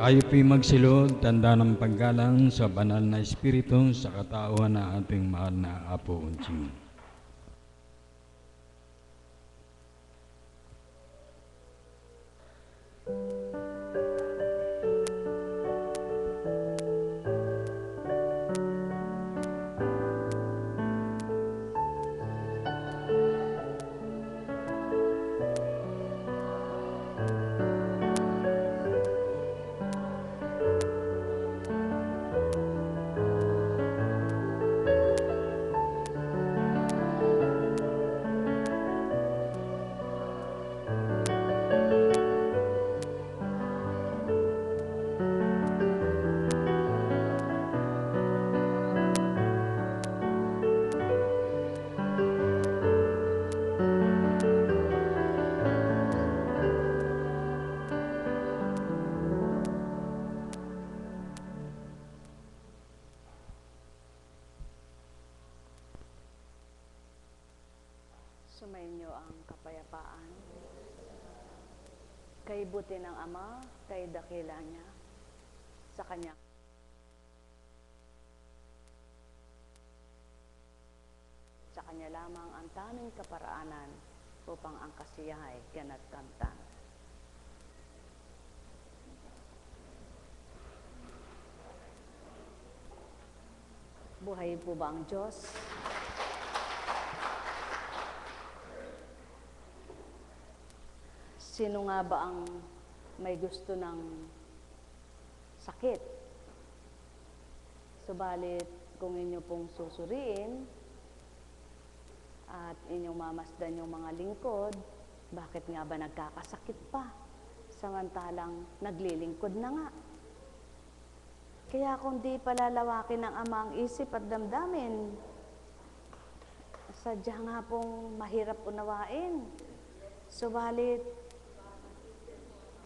Tayo po'y magsilod, tanda ng paggalang sa banal na espiritu sa katauhan ng ating mahal na Apo Unching. Sumainyo ang kapayapaan. Kay buti ng Ama, kay dakila niya, sa Kanya. Sa Kanya lamang ang taming kaparaanan upang ang kasiyahay ganat kamtan. Buhay po ba ang Diyos? Sino nga ba ang may gusto ng sakit? Subalit, kung inyo pong susuriin at inyong mamasdan yung mga lingkod, bakit nga ba nagkakasakit pa? Samantalang naglilingkod na nga. Kaya kung di palalawakin ng Ama ang isip at damdamin, sadya nga pong mahirap unawain. Subalit,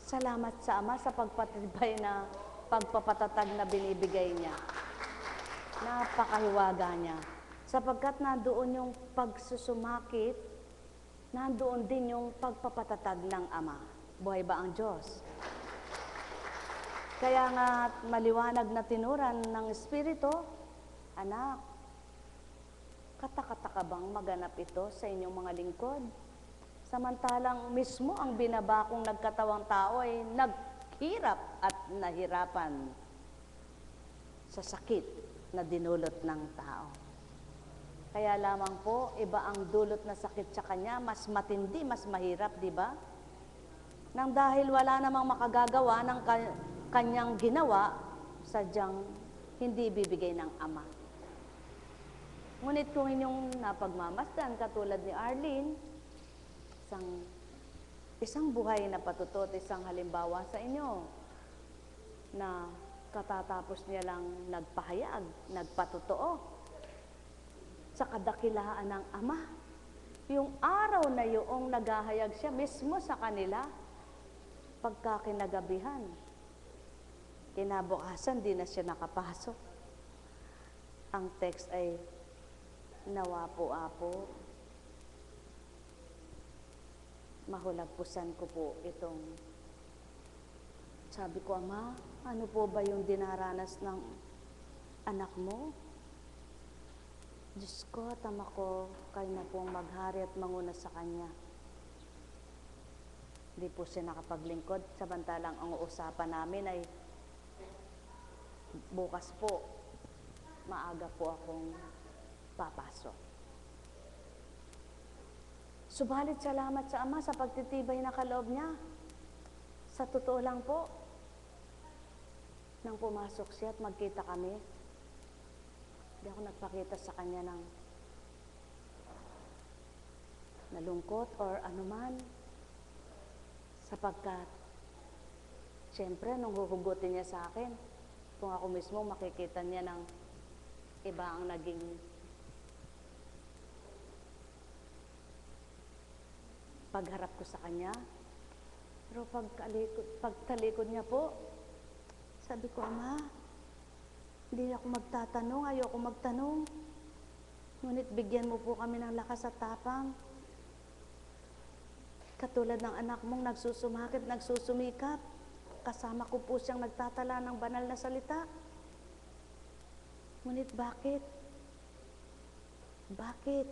salamat sa Ama sa pagpatibay na pagpapatatag na binibigay niya. Napakahiwaga niya. Sapagkat nandoon yung pagsusumakit, nandoon din yung pagpapatatag ng Ama. Buhay ba ang Diyos? Kaya nga maliwanag na tinuran ng Espiritu, anak, katakataka bang maganap ito sa inyong mga lingkod? Samantalang mismo ang binabakong nagkatawang tao ay naghirap at nahirapan sa sakit na dinulot ng tao. Kaya lamang po, iba ang dulot na sakit sa kanya, mas matindi, mas mahirap, di ba? Nang dahil wala namang makagagawa ng kanyang ginawa, sadyang hindi bibigay ng Ama. Ngunit kung inyong napagmamasdan, katulad ni Arlene, isang buhay na patutot, isang halimbawa sa inyo na katatapos niya lang nagpahayag, nagpatotoo sa kadakilaan ng Ama. Yung araw na yung naghahayag siya mismo sa kanila, pagkakinagabihan, kinabukasan di na siya nakapasok. Ang text ay, nawa po, Apo, mahulagpusan ko po itong, sabi ko, Ama, ano po ba yung dinaranas ng anak mo? Diyos ko, tama ko, kayo na pong maghari at manguna sa kanya. Hindi po siya nakapaglingkod, samantalang ang usapan namin ay, bukas po, maaga po akong papasok. Subalit salamat sa Ama sa pagtitibay na kaloob niya. Sa totoo lang po, nang pumasok siya at magkita kami, hindi ako nagpakita sa kanya ng nalungkot or anuman. Sapagkat, siyempre, nung huhugutin niya sa akin, kung ako mismo makikita niya ng iba ang naging pagharap ko sa kanya. Pero pagtalikod niya po, sabi ko, Ama, hindi ako magtatanong, ayoko magtanong. Ngunit bigyan mo po kami ng lakas at tapang. Katulad ng anak mong nagsusumakit, nagsusumikap. kasama ko po siyang nagtatala ng banal na salita. Ngunit bakit? Bakit?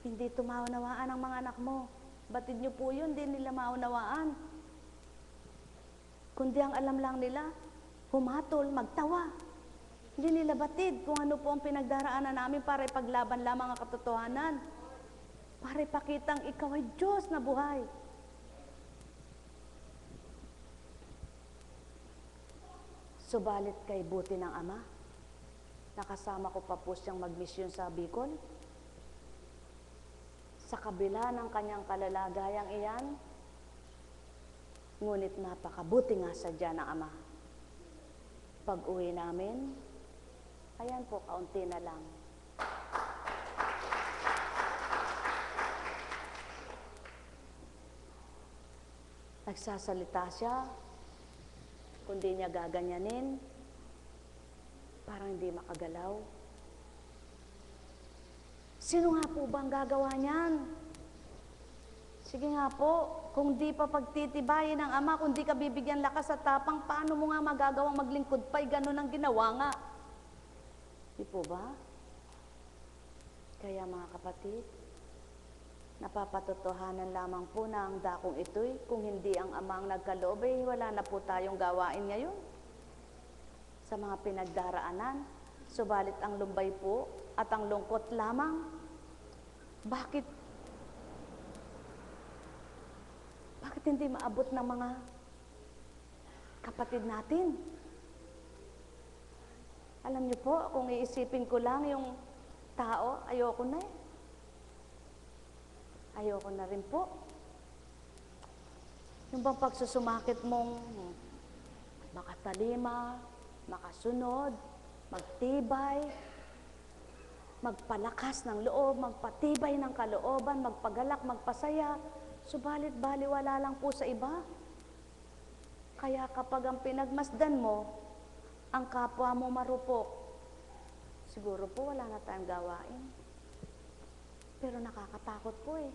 Hindi ito maunawaan ang mga anak mo. Batid niyo po yun, hindi nila maunawaan. Kundi ang alam lang nila, humatol, magtawa. Hindi nila batid kung ano po ang pinagdaraanan namin para ipaglaban lamang ang katotohanan. Para ipakitang ikaw ay Diyos na buhay. Subalit kay buti ng Ama, nakasama ko pa po siyang magmisyon sa Bicol. Sa kabila ng kanyang kalalagayang iyan, ngunit napakabuti nga sadya ng Ama. Pag-uwi namin, ayan po, kaunti na lang. Nagsasalita siya, kundi niya gaganyanin, parang hindi makagalaw. Sino nga po ba ang gagawa niyan? Sige nga po, kung di pa pagtitibayin ng Ama, kung di ka bibigyan lakas at tapang, paano mo nga magagawang maglingkod pa? Ganun ang ginawa nga. Di po ba? Kaya mga kapatid, napapatotohanan lamang po na ang dakong ito'y, kung hindi ang Ama ang nagkaloob, wala na po tayong gawain ngayon sa mga pinagdaraanan. Subalit ang lumbay po at ang lungkot lamang, bakit hindi maabot ng mga kapatid natin? Alam niyo po, kung iisipin ko lang yung tao, ayoko na eh. Ayoko na rin po. Yung bang pagsusumakit mong makatalima, makasunod, magtibay, magpalakas ng loob, magpatibay ng kalooban, magpagalak, magpasaya, subalit baliwala lang po sa iba. Kaya kapag ang pinagmasdan mo, ang kapwa mo marupok, siguro po wala na tayong gawain. Pero nakakatakot po eh.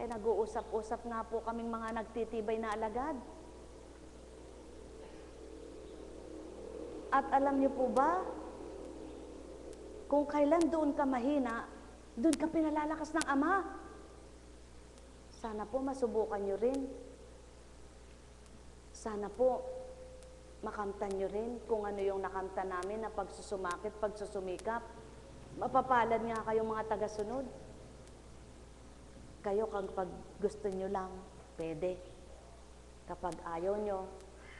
Ay nag-uusap-usap nga po kaming mga nagtitibay na alagad. At alam niyo po ba, kung kailan doon ka mahina, doon ka pinalalakas ng Ama. Sana po masubukan nyo rin. Sana po makamtan nyo rin kung ano yung nakamta namin na pagsusumakit, pagsusumikap. Mapapalad nga kayong mga tagasunod. Kayo kapag gusto nyo lang, pwede. Kapag ayaw nyo,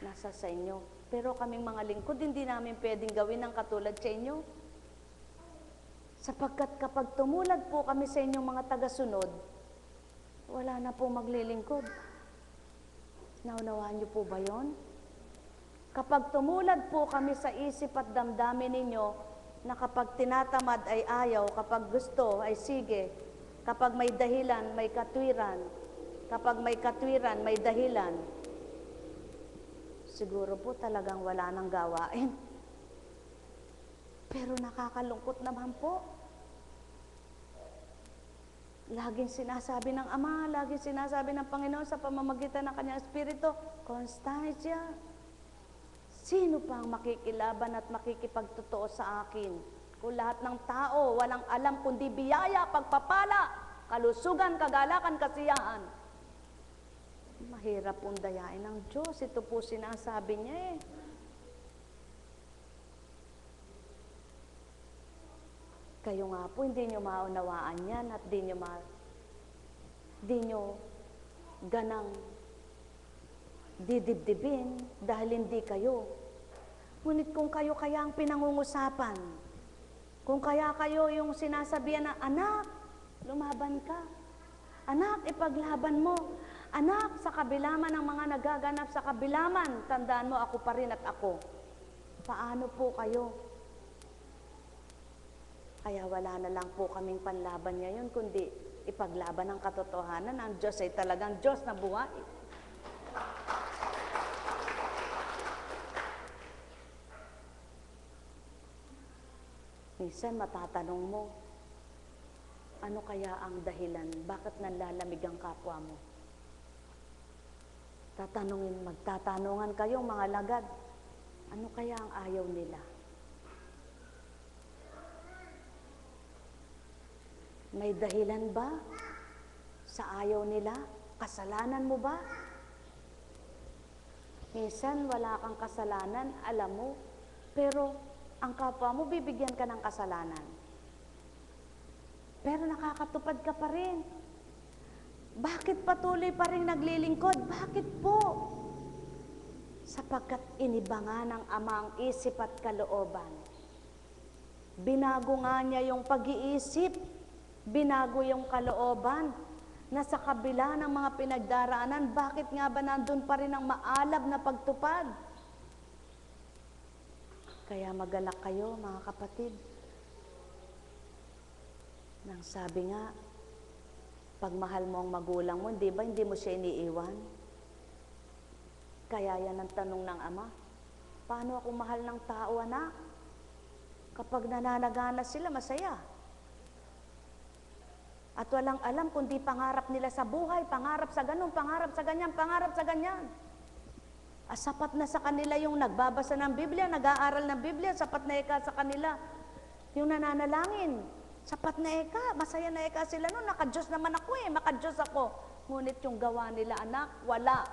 nasa sa inyo. Pero kaming mga lingkod, hindi namin pwedeng gawin ang katulad sa inyo. Sapagkat kapag tumulad po kami sa inyong mga tagasunod, wala na po maglilingkod. Naunawaan niyo po ba yon? Kapag tumulad po kami sa isip at damdamin ninyo, na kapag tinatamad ay ayaw, kapag gusto ay sige, kapag may dahilan, may katwiran, kapag may katwiran, may dahilan, siguro po talagang wala nang gawain. Pero nakakalungkot naman po. Laging sinasabi ng Ama, laging sinasabi ng Panginoon sa pamamagitan ng Kanyang Espiritu, Constancia, sino pa ang makikilaban at makikipagtotoo sa akin? Kung lahat ng tao walang alam kundi biyaya, pagpapala, kalusugan, kagalakan, kasiyahan. Mahirap pong dayain ng Diyos. Ito po sinasabi niya eh. Kayo nga po, hindi nyo maunawaan yan at di nyo ganang didibdibin dahil hindi kayo. Ngunit kung kayo kaya ang pinangungusapan, kung kaya kayo yung sinasabihan na, anak, lumaban ka. Anak, ipaglaban mo. Anak, sa kabilaman ng mga nagaganap sa kabilaman, tandaan mo, ako pa rin at ako. Paano po kayo? Kaya wala na lang po kaming panlaban ngayon, kundi ipaglaban ang katotohanan. Ang Diyos ay talagang Diyos na buhay. Minsan matatanong mo, ano kaya ang dahilan? Bakit nanlalamig ang kapwa mo? Magtatanungan kayong mga lagad, ano kaya ang ayaw nila? May dahilan ba sa ayaw nila? Kasalanan mo ba? Minsan wala kang kasalanan, alam mo, pero ang kapwa mo bibigyan ka ng kasalanan. Pero nakakatupad ka pa rin. Bakit patuloy pa rin naglilingkod? Bakit po? Sapagkat iniba nga ng Ama ang isip at kalooban. Binago nga niya yung pag-iisip, binago yung kalooban, na sa kabila ng mga pinagdaraanan, bakit nga ba nandun pa rin ang maalab na pagtupad? Kaya magalak kayo, mga kapatid. Nang sabi nga, pag mahal mo ang magulang mo, di ba hindi mo siya iniiwan? Kaya yan ang tanong ng Ama, paano ako mahal ng tao, anak? Kapag nananagana sila, masaya. At walang alam kundi pangarap nila sa buhay, pangarap sa ganun, pangarap sa ganyan, pangarap sa ganyan. Sapat na sa kanila yung nagbabasa ng Biblia, nag-aaral ng Biblia, sapat na eka sa kanila. Yung nananalangin, sapat na eka, masaya na eka sila noon, naka-Diyos naman ako maka-Diyos ako. Ngunit yung gawa nila, anak, wala.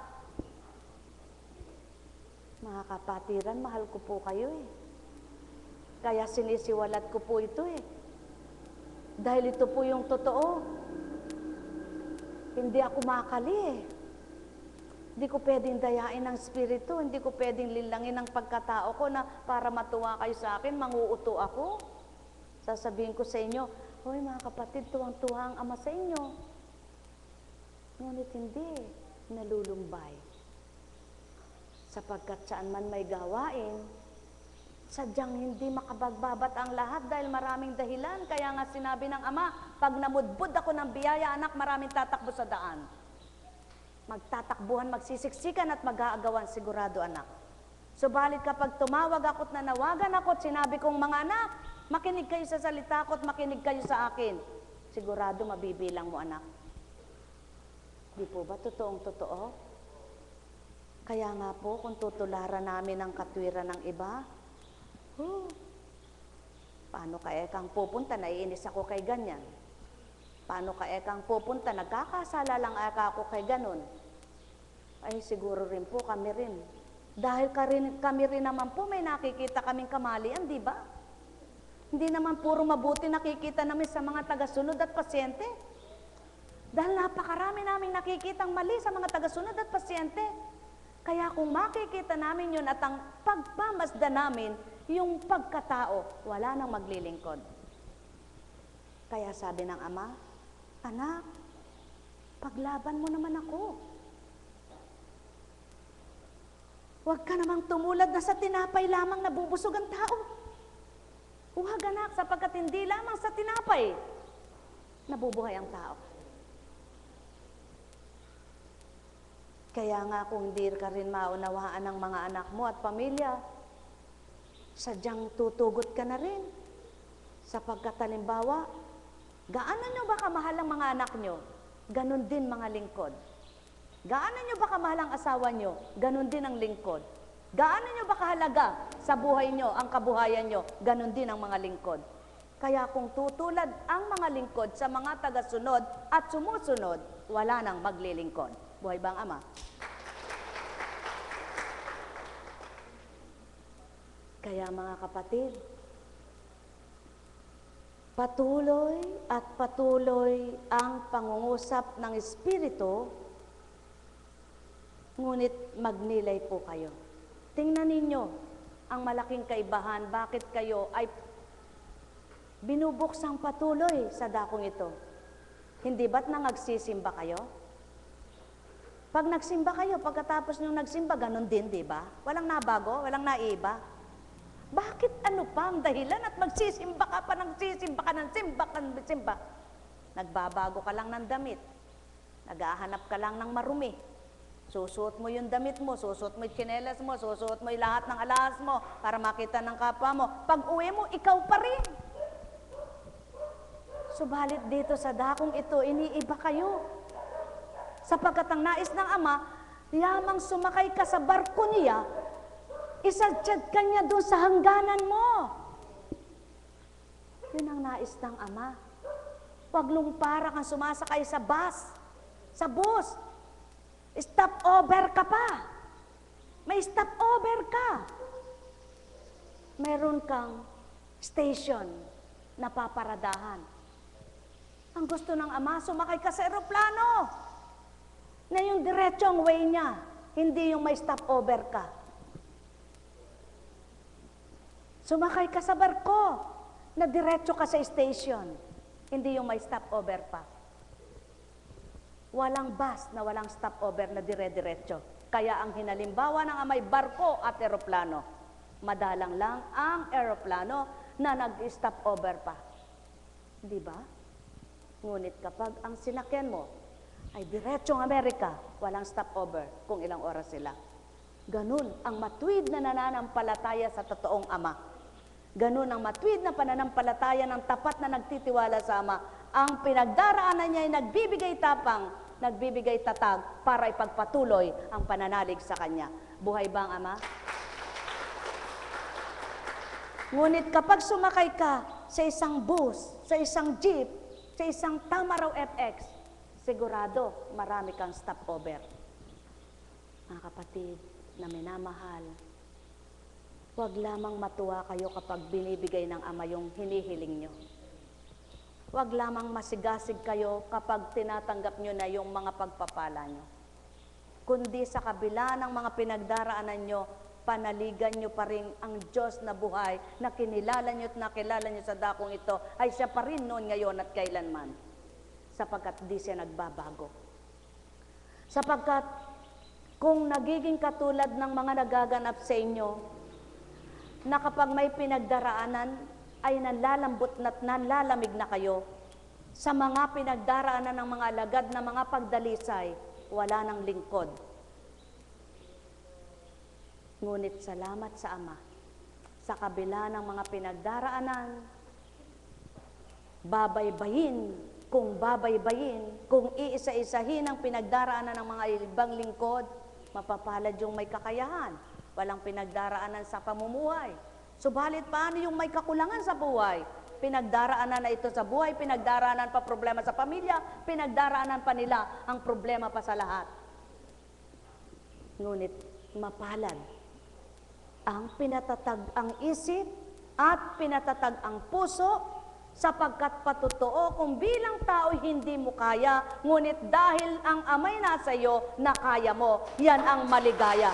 Mga kapatiran, mahal ko po kayo Kaya sinisiwalat ko po ito Dahil ito po yung totoo. Hindi ako makali Hindi ko pwedeng dayain ng spirito, hindi ko pwedeng lilangin ng pagkatao ko na para matuwa kayo sa akin, manguuto ako. Sasabihin ko sa inyo, hoy mga kapatid, tuwang-tuwa ang Ama sa inyo. Ngunit hindi, nalulumbay. Sapagkat saan man may gawain, sadyang hindi makabagbabat ang lahat dahil maraming dahilan. Kaya nga sinabi ng Ama, pag namudbud ako ng biyaya, anak, maraming tatakbo sa daan. Magtatakbuhan, magsisiksikan at mag-aagawan, sigurado, anak. Subalit kapag tumawag ako at nanawagan ako at sinabi kong, mga anak, makinig kayo sa salita ko at makinig kayo sa akin, sigurado mabibilang mo, anak. Di po ba totoong totoo? Kaya nga po, kung tutularan namin ang katwiran ng iba, paano kaya kang pupunta, naiinis ako kay ganyan? Paano kaya kang pupunta, nagkakasala lang ako kay ganon? Ay siguro rin po kami rin. Dahil kami rin naman po may nakikita kaming kamalian, di ba? Hindi naman puro mabuti nakikita namin sa mga tagasunod at pasyente. Dahil napakarami naming nakikitang mali sa mga tagasunod at pasyente. Kaya kung makikita namin yun at ang pagpamasda namin, yung pagkatao, wala nang maglilingkod. Kaya sabi ng Ama, anak, paglaban mo naman ako. Huwag ka namang tumulad na sa tinapay lamang nabubusog ang tao. Huwag anak, sapagkat hindi lamang sa tinapay nabubuhay ang tao. Kaya nga kung hindi ka rin maunawaan ng mga anak mo at pamilya, sadyang tutugot ka na rin. Sapagkat halimbawa, gaano nyo ba kamahal ang mga anak nyo? Ganon din mga lingkod. Gaano nyo ba kamahal ang asawa nyo? Ganon din ang lingkod. Gaano nyo ba kahalaga sa buhay nyo, ang kabuhayan nyo? Ganon din ang mga lingkod. Kaya kung tutulad ang mga lingkod sa mga tagasunod at sumusunod, wala nang maglilingkod. Buhay ba ang Ama? Kaya mga kapatid, patuloy at patuloy ang pangungusap ng Espiritu, ngunit magnilay po kayo. Tingnan ninyo ang malaking kaibahan, bakit kayo ay binubuksang patuloy sa dakong ito. Hindi ba't nangagsisimba kayo? Pag nagsimba kayo, pagkatapos nung nagsimba, ganun din, di ba? Walang nabago, walang naiba. Bakit ano pa ang dahilan at magsisimba ka pa ng simba? Nagbabago ka lang ng damit. Naghahanap ka lang ng marumi. Susuot mo yung damit mo, susuot mo yung tsinelas mo, susuot mo yung lahat ng alahas mo para makita ng kapwa mo. Pag uwi mo, ikaw pa rin. Subalit dito sa dakong ito, iniiba kayo. Sapagkat ang nais ng Ama, Yamang sumakay ka sa barko niya, isadyad ka niya doon sa hangganan mo. Yun ang nais ng Ama. Huwag lumpara kang sumasakay sa bus. Stop over ka pa. May stop over ka. Meron kang station na paparadahan. Ang gusto ng Ama, sumakay ka sa eroplano. Na yung diretsong way niya, hindi yung may stop over ka. Sumakay ka sa barko, na diretso ka sa station, hindi yung may stop over pa. Walang bus na walang stop over na dire-diretso. Kaya ang hinalimbawa ng Amay, barko at eroplano. Madalang lang ang eroplano na nag-stop over pa. Di ba? Ngunit kapag ang sinakyan mo ay diretsong Amerika, walang stopover kung ilang oras sila. Ganun ang matuwid na nananampalataya sa totoong Ama. Ganun ang matuwid na pananampalataya ng tapat na nagtitiwala sa Ama. Ang pinagdaraanan niya ay nagbibigay tapang, nagbibigay tatag para ipagpatuloy ang pananalig sa Kanya. Buhay ba ang Ama? Ngunit kapag sumakay ka sa isang bus, sa isang jeep, sa isang Tamaraw FX, sigurado marami kang stopover. Mga kapatid na minamahal, huwag lamang matuwa kayo kapag binibigay ng Ama yung hinihiling nyo. Huwag lamang masigasig kayo kapag tinatanggap nyo na yung mga pagpapala nyo. Kundi sa kabila ng mga pinagdaraanan nyo, panaligan nyo pa rin ang Diyos na buhay na kinilala nyo at nakilala nyo sa dakong ito ay siya pa rin noon, ngayon at kailanman. Sapagkat di siya nagbabago. Sapagkat kung nagiging katulad ng mga nagaganap sa inyo, na kapag may pinagdaraanan ay nanlalambot at nanlalamig na kayo, sa mga pinagdaraanan ng mga alagad na mga pagdalisay, wala ng lingkod. Ngunit salamat sa Ama, sa kabila ng mga pinagdaraanan, kung iisa-isahin ang pinagdaraanan ng mga ibang lingkod, mapapalad yung may kakayahan, walang pinagdaraanan sa pamumuhay. Subalit paano yung may kakulangan sa buhay? Pinagdaraanan na ito sa buhay, pinagdaraanan pa problema sa pamilya, pinagdaraanan pa nila ang problema pa sa lahat. Ngunit mapalad ang pinatatag ang isip at pinatatag ang puso, sapagkat patotoo kung bilang tao hindi mo kaya, ngunit dahil ang Ama'y nasa iyo, na kaya mo, yan ang maligaya.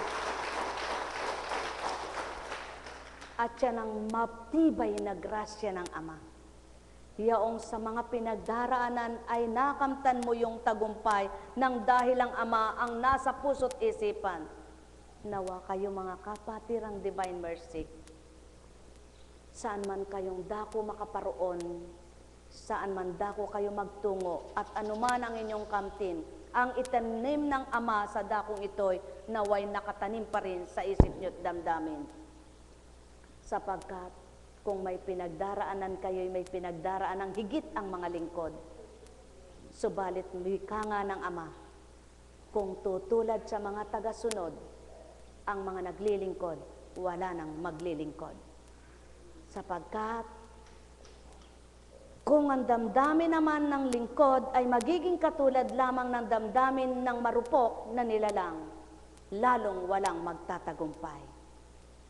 At yan ang matibay na grasya ng Ama. Yaong sa mga pinagdaraanan ay nakamtan mo yung tagumpay nang dahil ang Ama ang nasa puso't isipan. Nawa kayo mga kapatirang Divine Mercy, saan man kayong dako makaparoon, saan man dako kayo magtungo, at anuman ang inyong kamtin, ang itanim ng Ama sa dakong ito'y naway nakatanim pa rin sa isip nyo't damdamin. Sapagkat kung may pinagdaraanan kayo'y may pinagdaraanan higit ang mga lingkod. Subalit wika nga ng Ama, kung tutulad sa mga tagasunod, ang mga naglilingkod, wala nang maglilingkod. Sapagkat kung ang damdamin naman ng lingkod ay magiging katulad lamang ng damdamin ng marupok na nilalang, lalong walang magtatagumpay.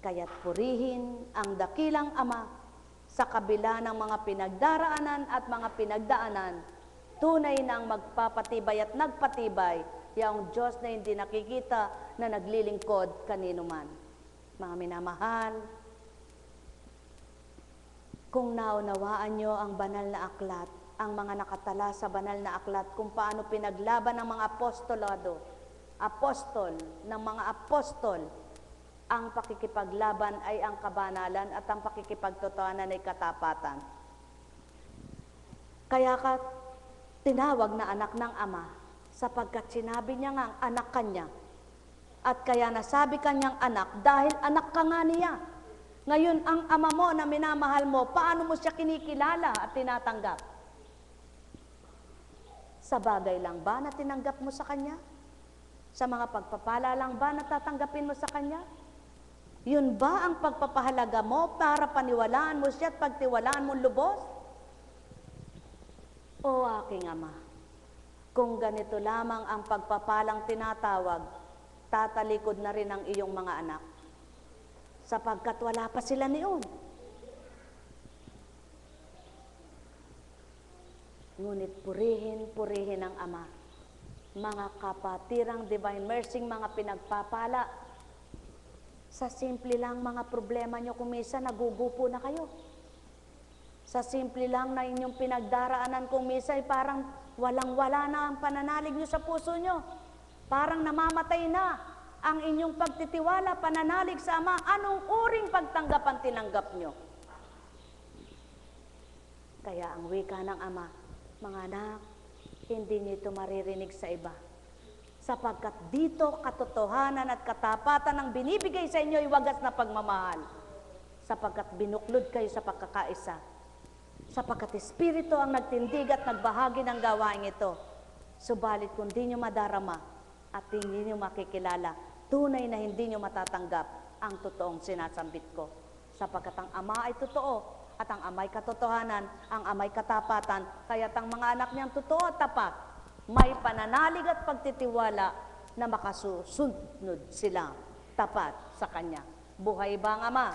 Kaya't purihin ang dakilang Ama sa kabila ng mga pinagdaraanan at mga pinagdaanan, tunay na ang magpapatibay at nagpatibay, yung Diyos na hindi nakikita na naglilingkod kanino man. Mga minamahal, kung naunawaan nyo ang banal na aklat, ang mga nakatala sa banal na aklat, kung paano pinaglaban ng mga apostol, ang pakikipaglaban ay ang kabanalan at ang pakikipagtotohanan ay katapatan. Kaya ka tinawag na anak ng Ama, sapagkat sinabi niya nga ang anak kanya. At kaya nasabi kanyang anak, dahil anak ka nga niya. Ngayon, ang Ama mo na minamahal mo, paano mo siya kinikilala at tinatanggap? Sa bagay lang ba na tinanggap mo sa Kanya? Sa mga pagpapala lang ba na tatanggapin mo sa Kanya? Yun ba ang pagpapahalaga mo para paniwalaan mo siya at pagtiwalaan mo lubos? O aking Ama, kung ganito lamang ang pagpapalang tinatawag, tatalikod na rin ang iyong mga anak, sapagkat wala pa sila niyon. Ngunit purihin ang Ama, mga kapatirang Divine Mercy, mga pinagpapala, sa simple lang mga problema nyo, kung minsan nagugupo na kayo. Sa simple lang na inyong pinagdaraanan, kung minsan parang walang-wala na ang pananalig nyo sa puso nyo. Parang namamatay na ang inyong pagtitiwala, pananalig sa Ama. Anong uring pagtanggap ang tinanggap nyo? Kaya ang wika ng Ama, mga anak, hindi nyo ito maririnig sa iba. Sapagkat dito katotohanan at katapatan ang binibigay sa inyo ay wagas na pagmamahal. Sapagkat binuklod kayo sa pagkakaisa. Sapagkat Espiritu ang nagtindig at nagbahagi ng gawain ito. Subalit kung di nyo madarama at hindi nyo makikilala, tunay na hindi nyo matatanggap ang totoong sinasambit ko. Sapagkat ang Ama ay totoo at ang Ama ay katotohanan, ang Ama ay katapatan, kaya't ang mga anak niyang totoo at tapat, may pananalig at pagtitiwala na makasusunod sila tapat sa Kanya. Buhay ba ang Ama?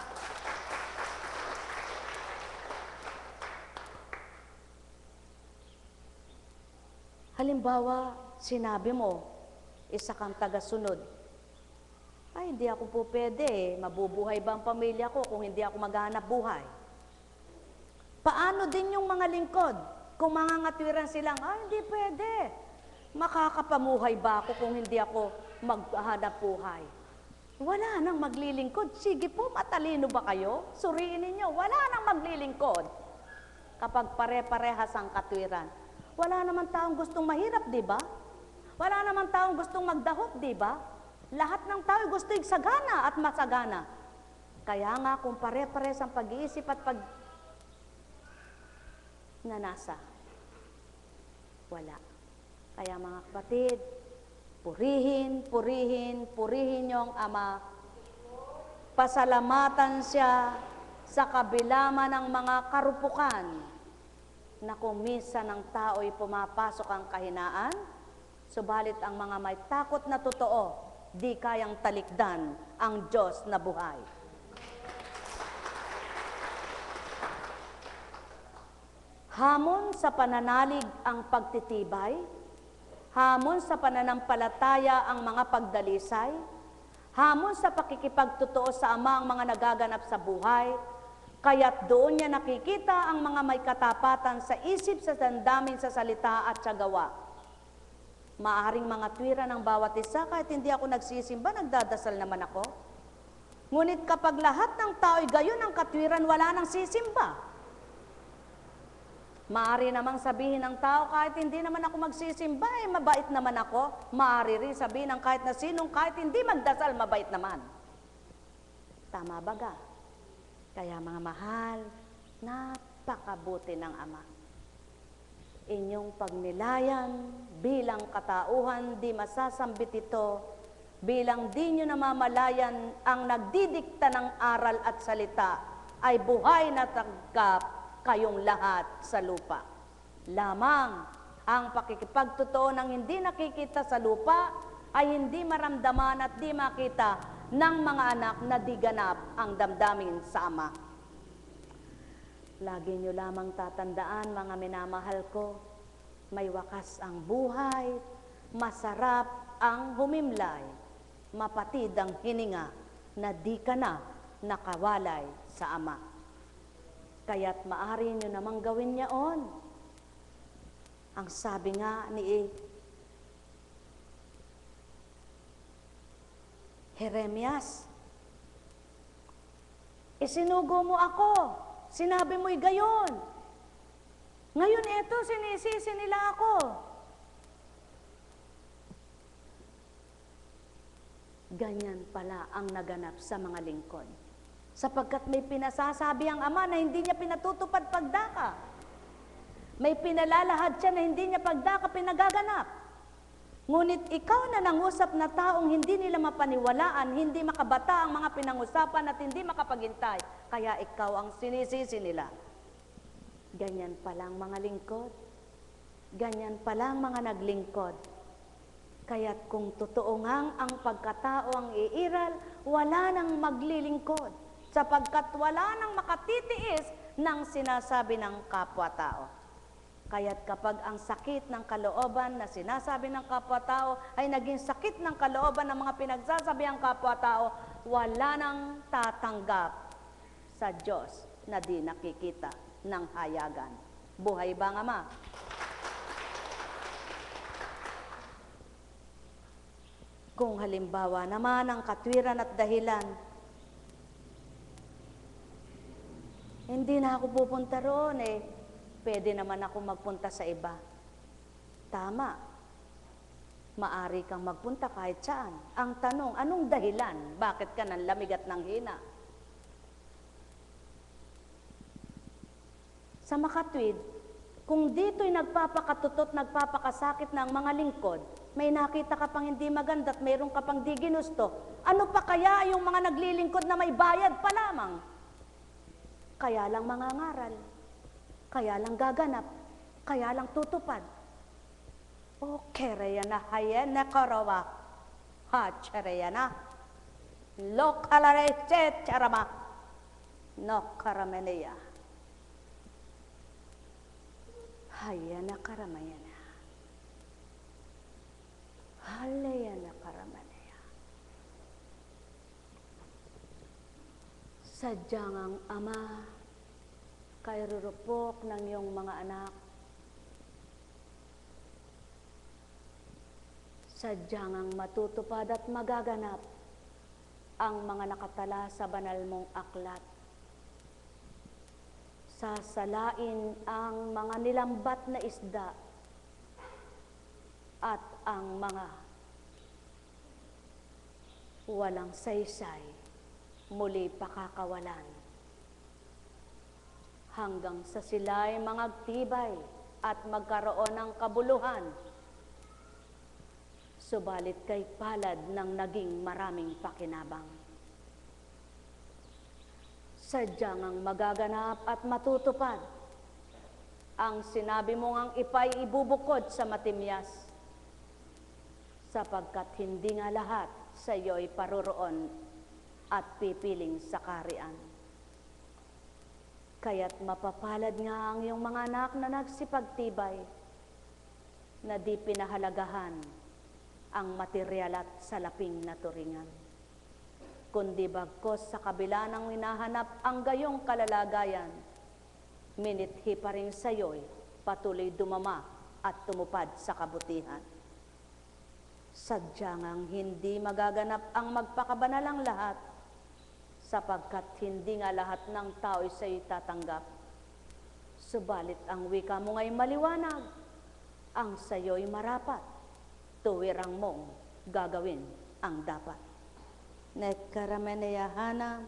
Halimbawa, sinabi mo, isa kang tagasunod. Ay, hindi ako po pwede. Mabubuhay ba ang pamilya ko kung hindi ako maghanap buhay? Paano din yung mga lingkod? Kung mga ngatwiran silang, ay, hindi pwede. Makakapamuhay ba ako kung hindi ako maghanap buhay? Wala nang maglilingkod. Sige po, matalino ba kayo? Suriin ninyo, wala nang maglilingkod. Kapag pare-parehas ang katwiran. Wala naman taong gustong mahirap, di ba? Wala naman taong gustong magdahop, di ba? Lahat ng tao gusto sagana at masagana. Kaya nga kung pare-pares ang pag-iisip at nanasa, wala. Kaya mga kapatid, purihin niyong Ama. Pasalamatan siya sa kabila man ng mga karupukan na kung minsan ng tao'y pumapasok ang kahinaan, subalit ang mga may takot na totoo, di kayang talikdan ang Diyos na buhay. Hamon sa pananalig ang pagtitibay, hamon sa pananampalataya ang mga pagdalisay, hamon sa pakikipagtotoo sa Ama ang mga nagaganap sa buhay, kaya't doon niya nakikita ang mga may katapatan sa isip, sa damdamin, sa salita at sa gawa. Maaring mga tuwira ng bawat isa, kahit hindi ako nagsisimba, nagdadasal naman ako. Ngunit kapag lahat ng tao'y gayon ang katwiran, wala nang sisimba. Maari namang sabihin ng tao, kahit hindi naman ako magsisimba, mabait naman ako. Maari rin sabihin ng kahit na sinong, kahit hindi magdasal, mabait naman. Tama ba ga? Kaya mga mahal, napakabuti ng Ama. Inyong pagnilayan bilang katauhan, di masasambit ito, bilang di nyo namamalayan ang nagdidikta ng aral at salita, ay buhay na tanggap kayong lahat sa lupa. Lamang ang pakikipagtotoo ng hindi nakikita sa lupa ay hindi maramdaman at di makita ng mga anak na di ganap ang damdamin sa Ama. Lagi nyo lamang tatandaan, mga minamahal ko, may wakas ang buhay, masarap ang humimlay, mapatid ang hininga na di ka na nakawalay sa Ama. Kaya't maaari nyo namang gawin yaon. Ang sabi nga ni Jeremias, isinugo mo ako, sinabi mo'y gayon. Ngayon eto, sinisisi nila ako. Ganyan pala ang naganap sa mga lingkod. Sapagkat may pinasasabi ang Ama na hindi niya pinatutupad pagdaka. May pinalalahad siya na hindi niya pagdaka pinagaganap. Ngunit ikaw na nangusap na taong hindi nila mapaniwalaan, hindi makabata ang mga pinangusapan at hindi makapaghintay, kaya ikaw ang sinisisi nila. Ganyan palang mga lingkod. Ganyan palang mga naglingkod. Kaya't kung totoo ngang ang pagkatao ang iiral, wala nang maglilingkod, sapagkat wala nang makatitiis ng sinasabi ng kapwa-tao. Kaya't kapag ang sakit ng kalooban na sinasabi ng kapwa-tao ay naging sakit ng kalooban ng mga pinagsasabi ang kapwa-tao, wala nang tatanggap sa Diyos na di nakikita ng hayagan. Buhay ba ang Ama? Kung halimbawa naman ang katwiran at dahilan, hindi na ako pupunta roon pwede naman ako magpunta sa iba. Tama. Maari kang magpunta kahit saan. Ang tanong, anong dahilan? Bakit ka nanlamig at nanghina? Sa makatwid, kung dito'y nagpapakatutot, nagpapakasakit ng mga lingkod, may nakita ka pang hindi maganda at mayroon ka pang di ginusto, ano pa kaya yung mga naglilingkod na may bayad pa lamang? Kaya lang mangangaral. Kaya lang gaganap, kaya lang tutupad. O kereya na hayen na karawa, ha chereya na, lo kalare che charama, no karameneya. Hayen na karamaya na, haleya na karameneya. Sadyang ang Ama, kay rurupok ng iyong mga anak. Sadyang ang matutupad at magaganap ang mga nakatala sa banal mong aklat. Sasalain ang mga nilambat na isda at ang mga walang saysay muli pakakawalan. Hanggang sa sila'y mangagtibay at magkaroon ng kabuluhan. Subalit kay palad ng naging maraming pakinabang. Sadyang ang magaganap at matutupad ang sinabi mo ngang ipay ibubukod sa matimyas, sapagkat hindi nga lahat sa iyo'y paroroon at pipiling sa kaharian. Kaya't mapapalad nga ang iyong mga anak na nagsipagtibay, na di pinahalagahan ang materyal at salaping na turingan. Kundi bagkos sa kabila ng hinahanap ang gayong kalalagayan, minithi pa rin sa iyo'y patuloy dumama at tumupad sa kabutihan. Sadyang ang hindi magaganap ang magpakabanalang lahat, sapagkat hindi nga lahat ng tao'y sa'yo'y tatanggap. Subalit ang wika mo nga'y maliwanag, ang sa'yo'y marapat, tuwirang mong gagawin ang dapat. Nekkarameneyahana,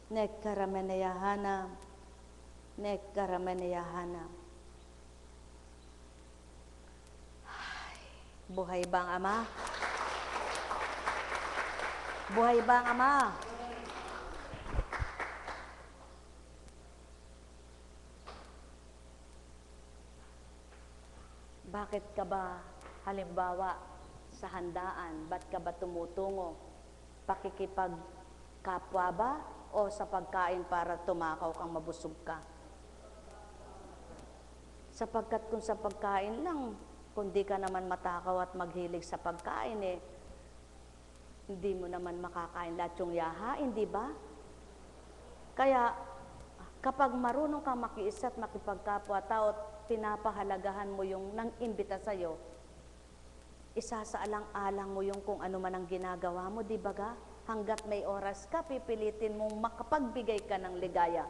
nekkarameneyahana, nekkarameneyahana. Buhay ba ang Ama? Buhay ba ang Ama? Bakit ka ba, halimbawa, sa handaan, ba't ka ba tumutungo? Pakikipagkapwa ba o sa pagkain para tumakaw kang mabusog ka? Sapagkat kung sa pagkain lang, kung di ka naman matakaw at maghilig sa pagkain, hindi mo naman makakain lahat yung yahain, di ba? Kaya, kapag marunong kang makiisa at makipagkapwa-tao at pinapahalagahan mo yung nang-imbita sa'yo, isasaalang-alang mo yung kung ano man ang ginagawa mo, di ba ga? Hanggat may oras ka, pipilitin mong makapagbigay ka ng ligaya.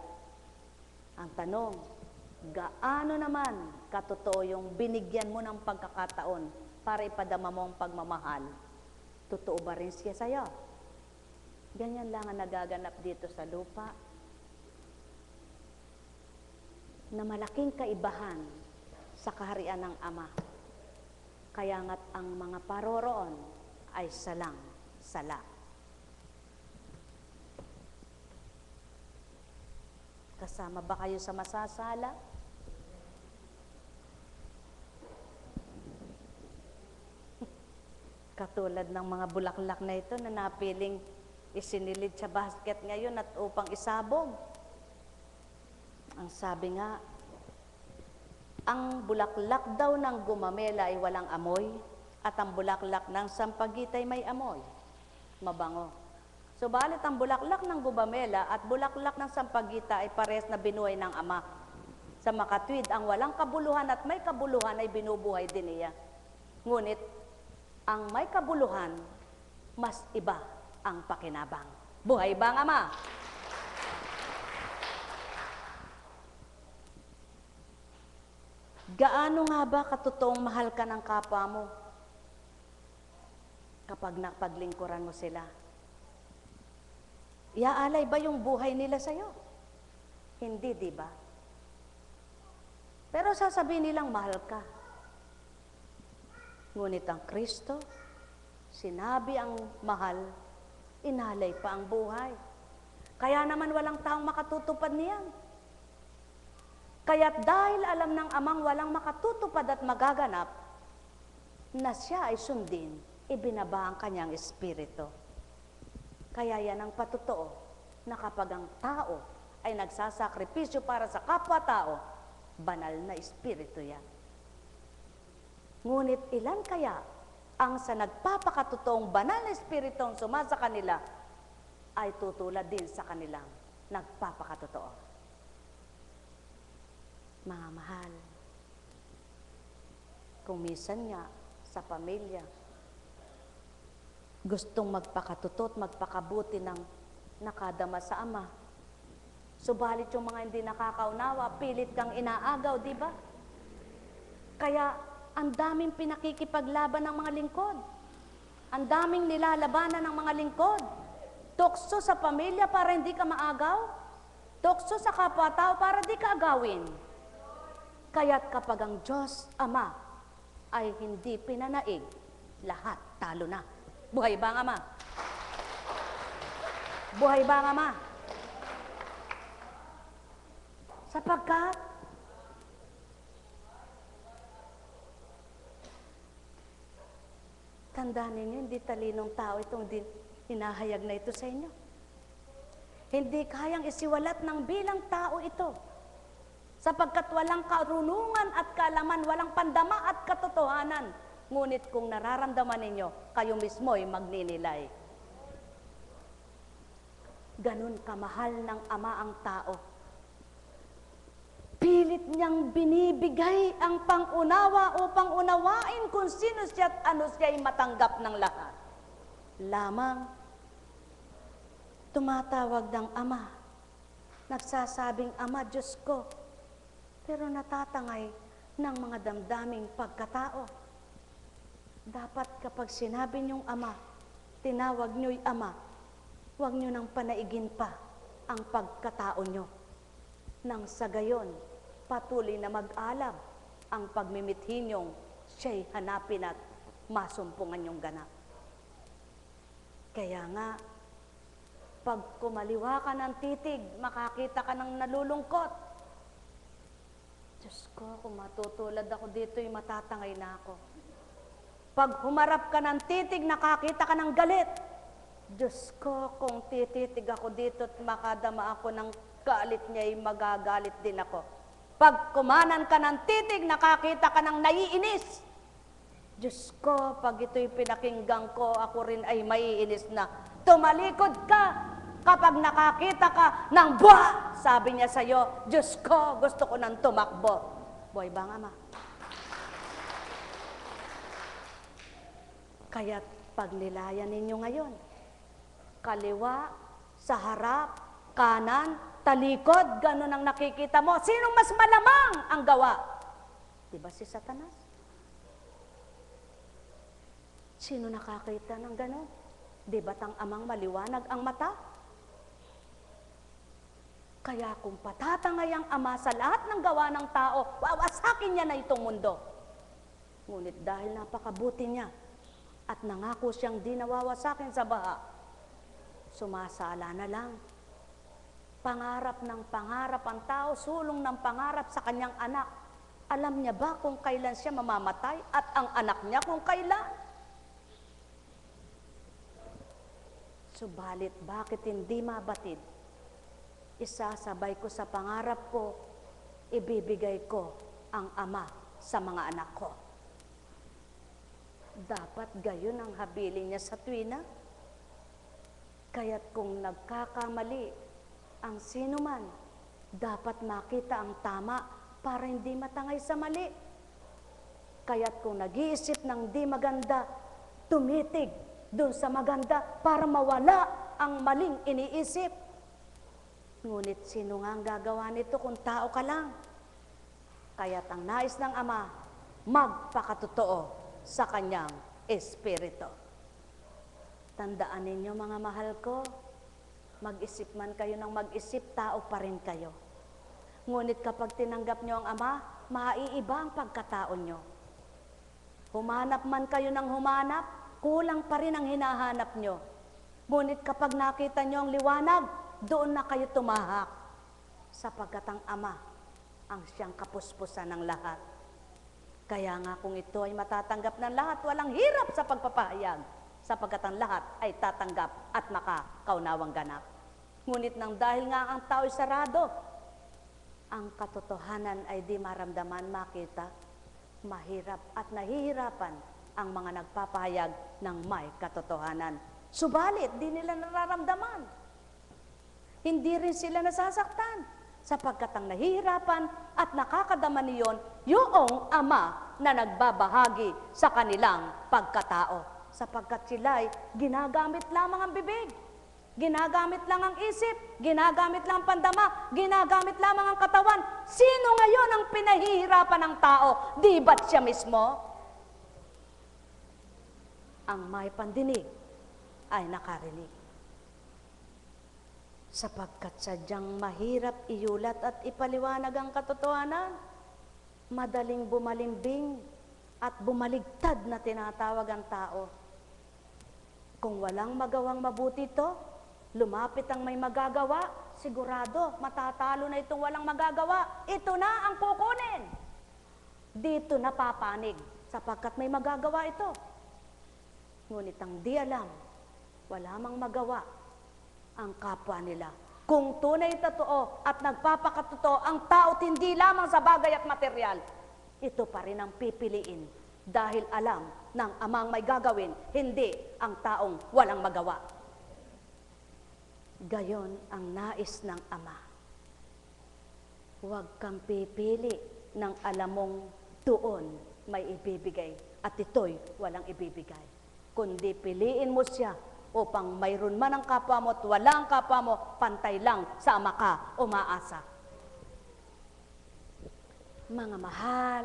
Ang tanong, gaano naman katotoo yung binigyan mo ng pagkakataon para ipadama mo ang pagmamahal? Totoo ba rin siya sa'yo? Ganyan lang ang nagaganap dito sa lupa. Na malaking kaibahan sa kaharian ng Ama. Kaya nga't ang mga paroroon ay salang-sala. Kasama ba kayo sa masasala? Katulad ng mga bulaklak na ito na napiling isinilid sa basket ngayon at upang isabog. Ang sabi nga, ang bulaklak daw ng gumamela ay walang amoy at ang bulaklak ng sampagita ay may amoy. Mabango. Subalit ang bulaklak ng gumamela at bulaklak ng sampagita ay pares na binuhay ng Ama. Sa makatwid, ang walang kabuluhan at may kabuluhan ay binubuhay din niya. Ngunit, ang may kabuluhan, mas iba ang pakinabang. Buhay ba ang Ama? Gaano nga ba katotoong mahal ka ng kapwa mo kapag napaglingkuran mo sila? Iaalay ba yung buhay nila sa'yo? Hindi, di ba? Pero sasabihin nilang mahal ka. Ngunit ang Kristo, sinabi ang mahal, inalay pa ang buhay. Kaya naman walang taong makatutupad niyan. Kaya't dahil alam ng Amang walang makatutupad at magaganap, na siya ay sundin, ibinaba ang kanyang espiritu. Kaya yan ang patotoo, na kapag ang tao ay nagsasakripisyo para sa kapwa-tao, banal na espiritu yan. Ngunit ilan kaya ang sa nagpapakatotoong banal na espiritu ang sumasa kanila ay tutulad din sa kanilang nagpapakatotoo. Mga mahal, kung minsan nga sa pamilya, gustong magpakatotoo at magpakabuti ng nakadama sa Ama. Subalit yung mga hindi nakakaunawa, pilit kang inaagaw, di ba? Kaya ang daming pinakikipaglaban ng mga lingkod. Ang daming nilalabanan ng mga lingkod. Tukso sa pamilya para hindi ka maagaw. Tukso sa kapwa-tao para di ka agawin. Kaya't kapag ang Diyos Ama ay hindi pinanaig, lahat talo na. Buhay ba ang Ama? Buhay ba ang Ama? Sapagkat tandaan ninyo, hindi talinong tao itong hinahayag na ito sa inyo. Hindi kayang isiwalat ng bilang tao ito. Sapagkat walang karunungan at kaalaman, walang pandama at katotohanan. Ngunit kung nararamdaman ninyo, kayo mismo ay magninilay. Ganun kamahal ng Ama ang tao. Pilit niyang binibigay ang pangunawa upang unawain kung sino siya at ano siya ay matanggap ng lahat. Lamang, tumatawag ng Ama, nagsasabing, Ama, Diyos ko, pero natatangay ng mga damdaming pagkatao. Dapat kapag sinabi niyong Ama, tinawag niyo'y Ama, huwag niyo nang panaigin pa ang pagkatao niyo. Nang sa gayon, patuloy na mag-alab ang pagmimithi niyong siya'y hanapin at masumpungan niyong ganap. Kaya nga, pag kumaliwa ka ng titig, makakita ka ng nalulungkot. Diyos ko, kung matutulad ako dito, matatangay na ako. Pag humarap ka ng titig, nakakita ka ng galit. Diyos ko, kung tititig ako dito at makadama ako ng galit niya, magagalit din ako. Pag kumanan ka ng titig, nakakita ka ng naiinis. Diyos ko, pag ito'y pinakinggan ko, ako rin ay maiinis na. Tumalikod ka kapag nakakita ka ng buha. Sabi niya sa'yo, Diyos ko, gusto ko nang tumakbo. Buhay ba nga, Ama? Kaya't pag nilayan ninyo ngayon, kaliwa, sa harap, kanan, talikod, ganun ang nakikita mo. Sinong mas malamang ang gawa? Diba si Satanas? Sino nakakita ng ganun? Di ba't ang Amang maliwanag ang mata? Kaya kung patatangay ang Ama sa lahat ng gawa ng tao, wawasakin niya na itong mundo. Ngunit dahil napakabuti niya at nangako siyang di nawawasakin sa baha, sumasala na lang. Pangarap ng pangarap ang tao, sulong ng pangarap sa kanyang anak. Alam niya ba kung kailan siya mamamatay at ang anak niya kung kailan? Subalit bakit hindi mabatid? Isasabay ko sa pangarap ko, ibibigay ko ang ama sa mga anak ko. Dapat gayon ang habilin niya sa tuwina. Kaya't kung nagkakamali ang sino man, dapat makita ang tama para hindi matangay sa mali. Kaya't kung nag-iisip ng di maganda, tumitig dun sa maganda para mawala ang maling iniisip. Ngunit sino nga ang gagawa nito kung tao ka lang? Kaya't ang nais ng Ama, magpakatotoo sa kanyang espiritu. Tandaan ninyo mga mahal ko, mag-isip man kayo ng mag-isip, tao pa rin kayo. Ngunit kapag tinanggap nyo ang Ama, maiiba ang pagkatao nyo. Humanap man kayo ng humanap, kulang pa rin ang hinahanap nyo. Ngunit kapag nakita nyo ang liwanag, doon na kayo tumahak. Sapagkat ang Ama, ang siyang kapuspusan ng lahat. Kaya nga kung ito ay matatanggap ng lahat, walang hirap sa pagpapahayag, sapagkat ang lahat ay tatanggap at makakaunawang ganap. Ngunit nang dahil nga ang tao ay sarado, ang katotohanan ay di maramdaman, makita, mahirap at nahihirapan ang mga nagpapahayag ng may katotohanan. Subalit, di nila nararamdaman. Hindi rin sila nasasaktan, sapagkat ang nahihirapan at nakakadama niyon yung Ama na nagbabahagi sa kanilang pagkatao. Sapagkat sila'y ginagamit lamang ang bibig, ginagamit lang ang isip, ginagamit lang ang pandama, ginagamit lamang ang katawan. Sino ngayon ang pinahihirapan ng tao? Di ba't siya mismo? Ang may pandinig ay nakarinig. Sapagkat sadyang mahirap iulat at ipaliwanag ang katotohanan, madaling bumalimbing at bumaligtad na tinatawag ang tao. Kung walang magawang mabuti ito, lumapit ang may magagawa, sigurado matatalo na itong walang magagawa. Ito na ang kukunin. Dito na papanig, sapagkat may magagawa ito. Ngunit ang di alam, wala mang magawa ang kapwa nila. Kung tunay totoo at nagpapakatotoo ang tao't hindi lamang sa bagay at material, ito pa rin ang pipiliin dahil alam ng Amang may gagawin, hindi ang taong walang magawa. Gayon ang nais ng Ama. Huwag kang pipili ng alam mong doon may ibibigay at ito'y walang ibibigay. Kundi piliin mo siya upang mayroon man ang kapwa mo at wala ang kapwa mo, pantay lang sa Ama ka umaasa. Mga mahal,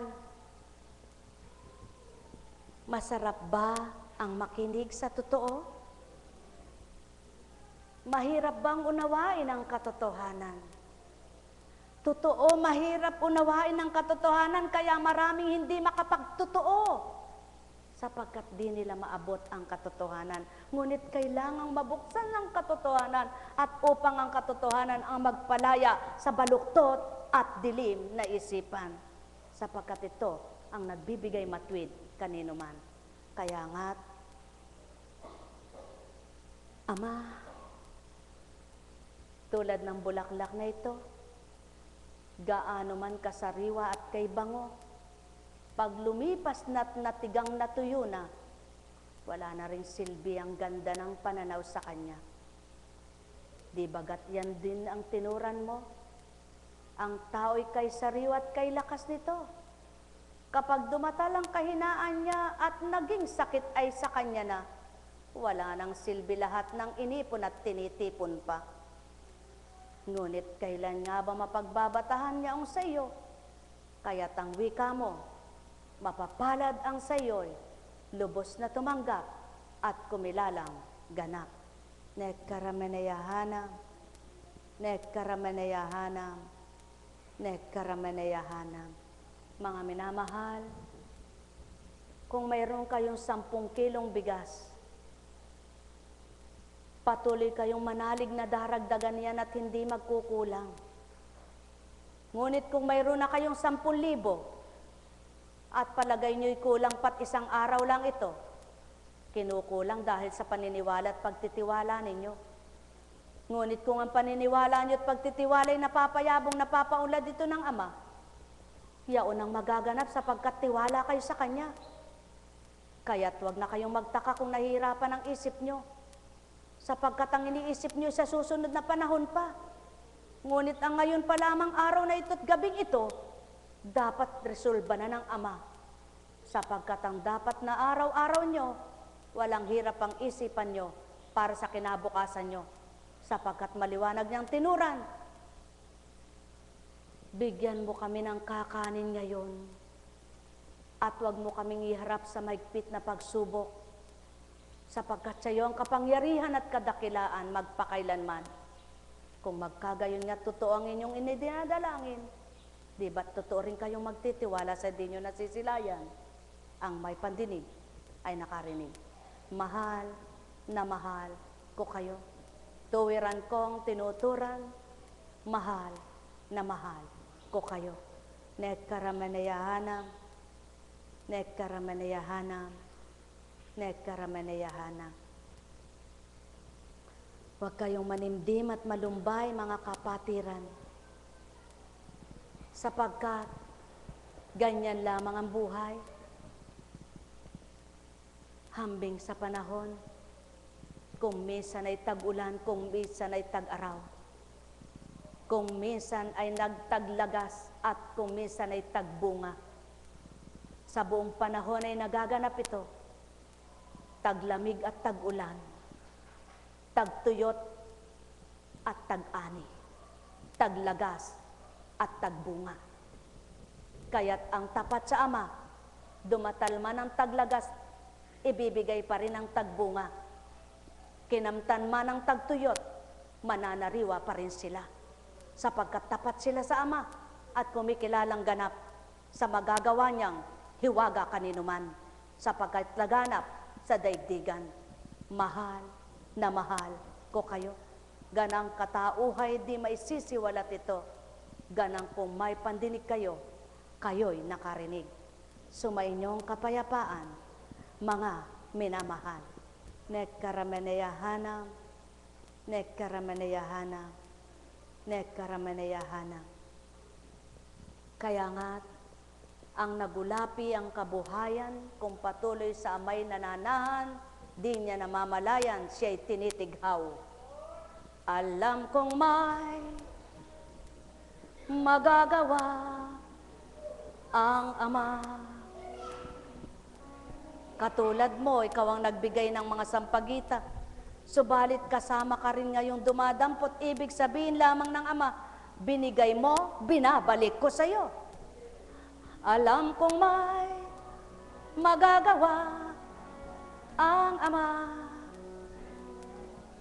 masarap ba ang makinig sa totoo? Mahirap bang unawain ang katotohanan? Totoo, mahirap unawain ang katotohanan, kaya maraming hindi makapagtotoo. Sapagkat di nila maabot ang katotohanan. Ngunit kailangang mabuksan ang katotohanan at upang ang katotohanan ang magpalaya sa baluktot at dilim na isipan. Sapagkat ito ang nagbibigay matwid kanino man. Kaya nga't, Ama, tulad ng bulaklak na ito, gaano man kasariwa at kay bango, pag lumipas na't natigang natuyo na, wala na rin silbi ang ganda ng pananaw sa kanya. Di bagat yan din ang tinuran mo? Ang tao'y kay sariwa at kay lakas nito. Kapag dumatal ang kahinaan niya at naging sakit ay sa kanya na, wala nang silbi lahat ng inipon at tinitipon pa. Ngunit kailan nga ba mapagbabatahan niya ang sa iyo? Kaya't ang wika mo, mapapalad ang sa iyo'y lubos na tumanggap at kumilalang ganap. Nekkarameneyahanam, nekkarameneyahanam, nekkarameneyahanam. Mga minamahal, kung mayroon kayong 10 kilong bigas, patuloy kayong manalig na daragdagan yan at hindi magkukulang. Ngunit kung mayroon na kayong 10,000 at palagay nyo'y kulang pat isang araw lang ito, kinukulang dahil sa paniniwala at pagtitiwala ninyo. Ngunit kung ang paniniwala nyo at pagtitiwala ay napapayabong, napapaunlad ito ng Ama, yaon ang magaganap sapagkat tiwala kayo sa Kanya. Kaya't huwag na kayong magtaka kung nahihirapan ang isip nyo, sapagkat ang iniisip nyo sa susunod na panahon pa. Ngunit ang ngayon pa lamang araw na ito at gabing ito, dapat resolba na ng Ama, sapagkat ang dapat na araw-araw nyo, walang hirap ang isipan nyo para sa kinabukasan nyo, sapagkat maliwanag niyang tinuran. Bigyan mo kami ng kakanin ngayon, at huwag mo kaming iharap sa mahigpit na pagsubok, sapagkat sa iyo ang kapangyarihan at kadakilaan magpakailanman. Kung magkagayon nga totoo ang inyong inidinadalangin, di ba't totoo rin kayong magtitiwala sa di nyo nasisilayan? Ang may pandinig ay nakarinig. Mahal na mahal ko kayo. Tuwiran kong tinuturan, mahal na mahal ko kayo. Nekaramanayahana, nekaramanayahana, nekaramanayahana. Huwag kayong manimdim at malumbay, mga kapatiran, sapagkat ganyan lamang ang buhay. Hambing sa panahon, kung minsan ay tag-ulan, kung minsan ay tag-araw, kung minsan ay nagtaglagas, at kung minsan ay tagbunga. Sa buong panahon ay nagaganap ito, taglamig at tag-ulan, tagtuyot at tag-ani, taglagas at tagbunga. Kaya't ang tapat sa Ama, dumatal man ang taglagas, ibibigay pa rin ang tagbunga. Kinamtan man ang tagtuyot, mananariwa pa rin sila, sapagkat tapat sila sa Ama at kumikilalang ganap sa magagawa niyang hiwaga kaninuman, sapagkat laganap sa daigdigan. Mahal na mahal ko kayo. Ganang katauhay di maisisiwalat ito. Ganang kung may pandinig kayo, kayo'y nakarinig. Sumainyong kapayapaan, mga minamahal. Nekaramanayahana, nekaramanayahana, nekaramanayahana. Kaya nga't ang nagulapi ang kabuhayan, kung patuloy sa amay nananahan, di niya namamalayan, siya'y tinitighaw. Alam kong may magagawa ang Ama. Katulad mo, ikaw ang nagbigay ng mga sampagita, subalit kasama ka rin ngayong dumadampot, ibig sabihin lamang ng Ama, binigay mo, binabalik ko sa iyo. Alam kong may magagawa ang Ama,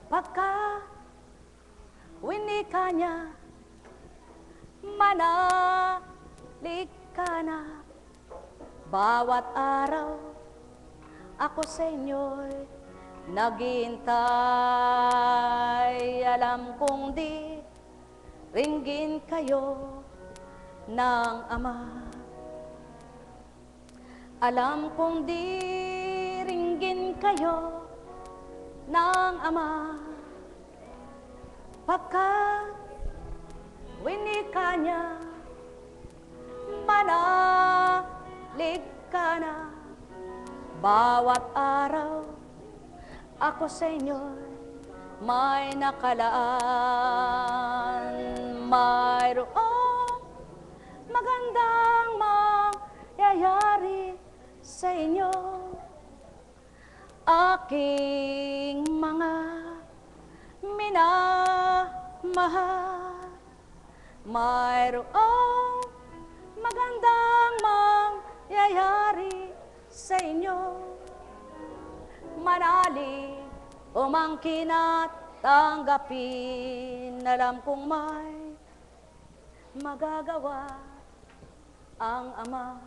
pagka winika niya, manalig ka na. Bawat araw ako sa inyo'y naghihintay. Alam kong di ringgin kayo ng Ama. Alam kong di ringgin kayo ng Ama, pagkat winika niya, manalig ka na. Bawat araw ako sa inyo'y may nakalaan. Mayroong magandang mangyayari sa inyo, aking mga minamahal. Mayroong magandang mangyayari sa inyo, manalig, umangkin at tanggapin. Alam kong may magagawa ang Ama.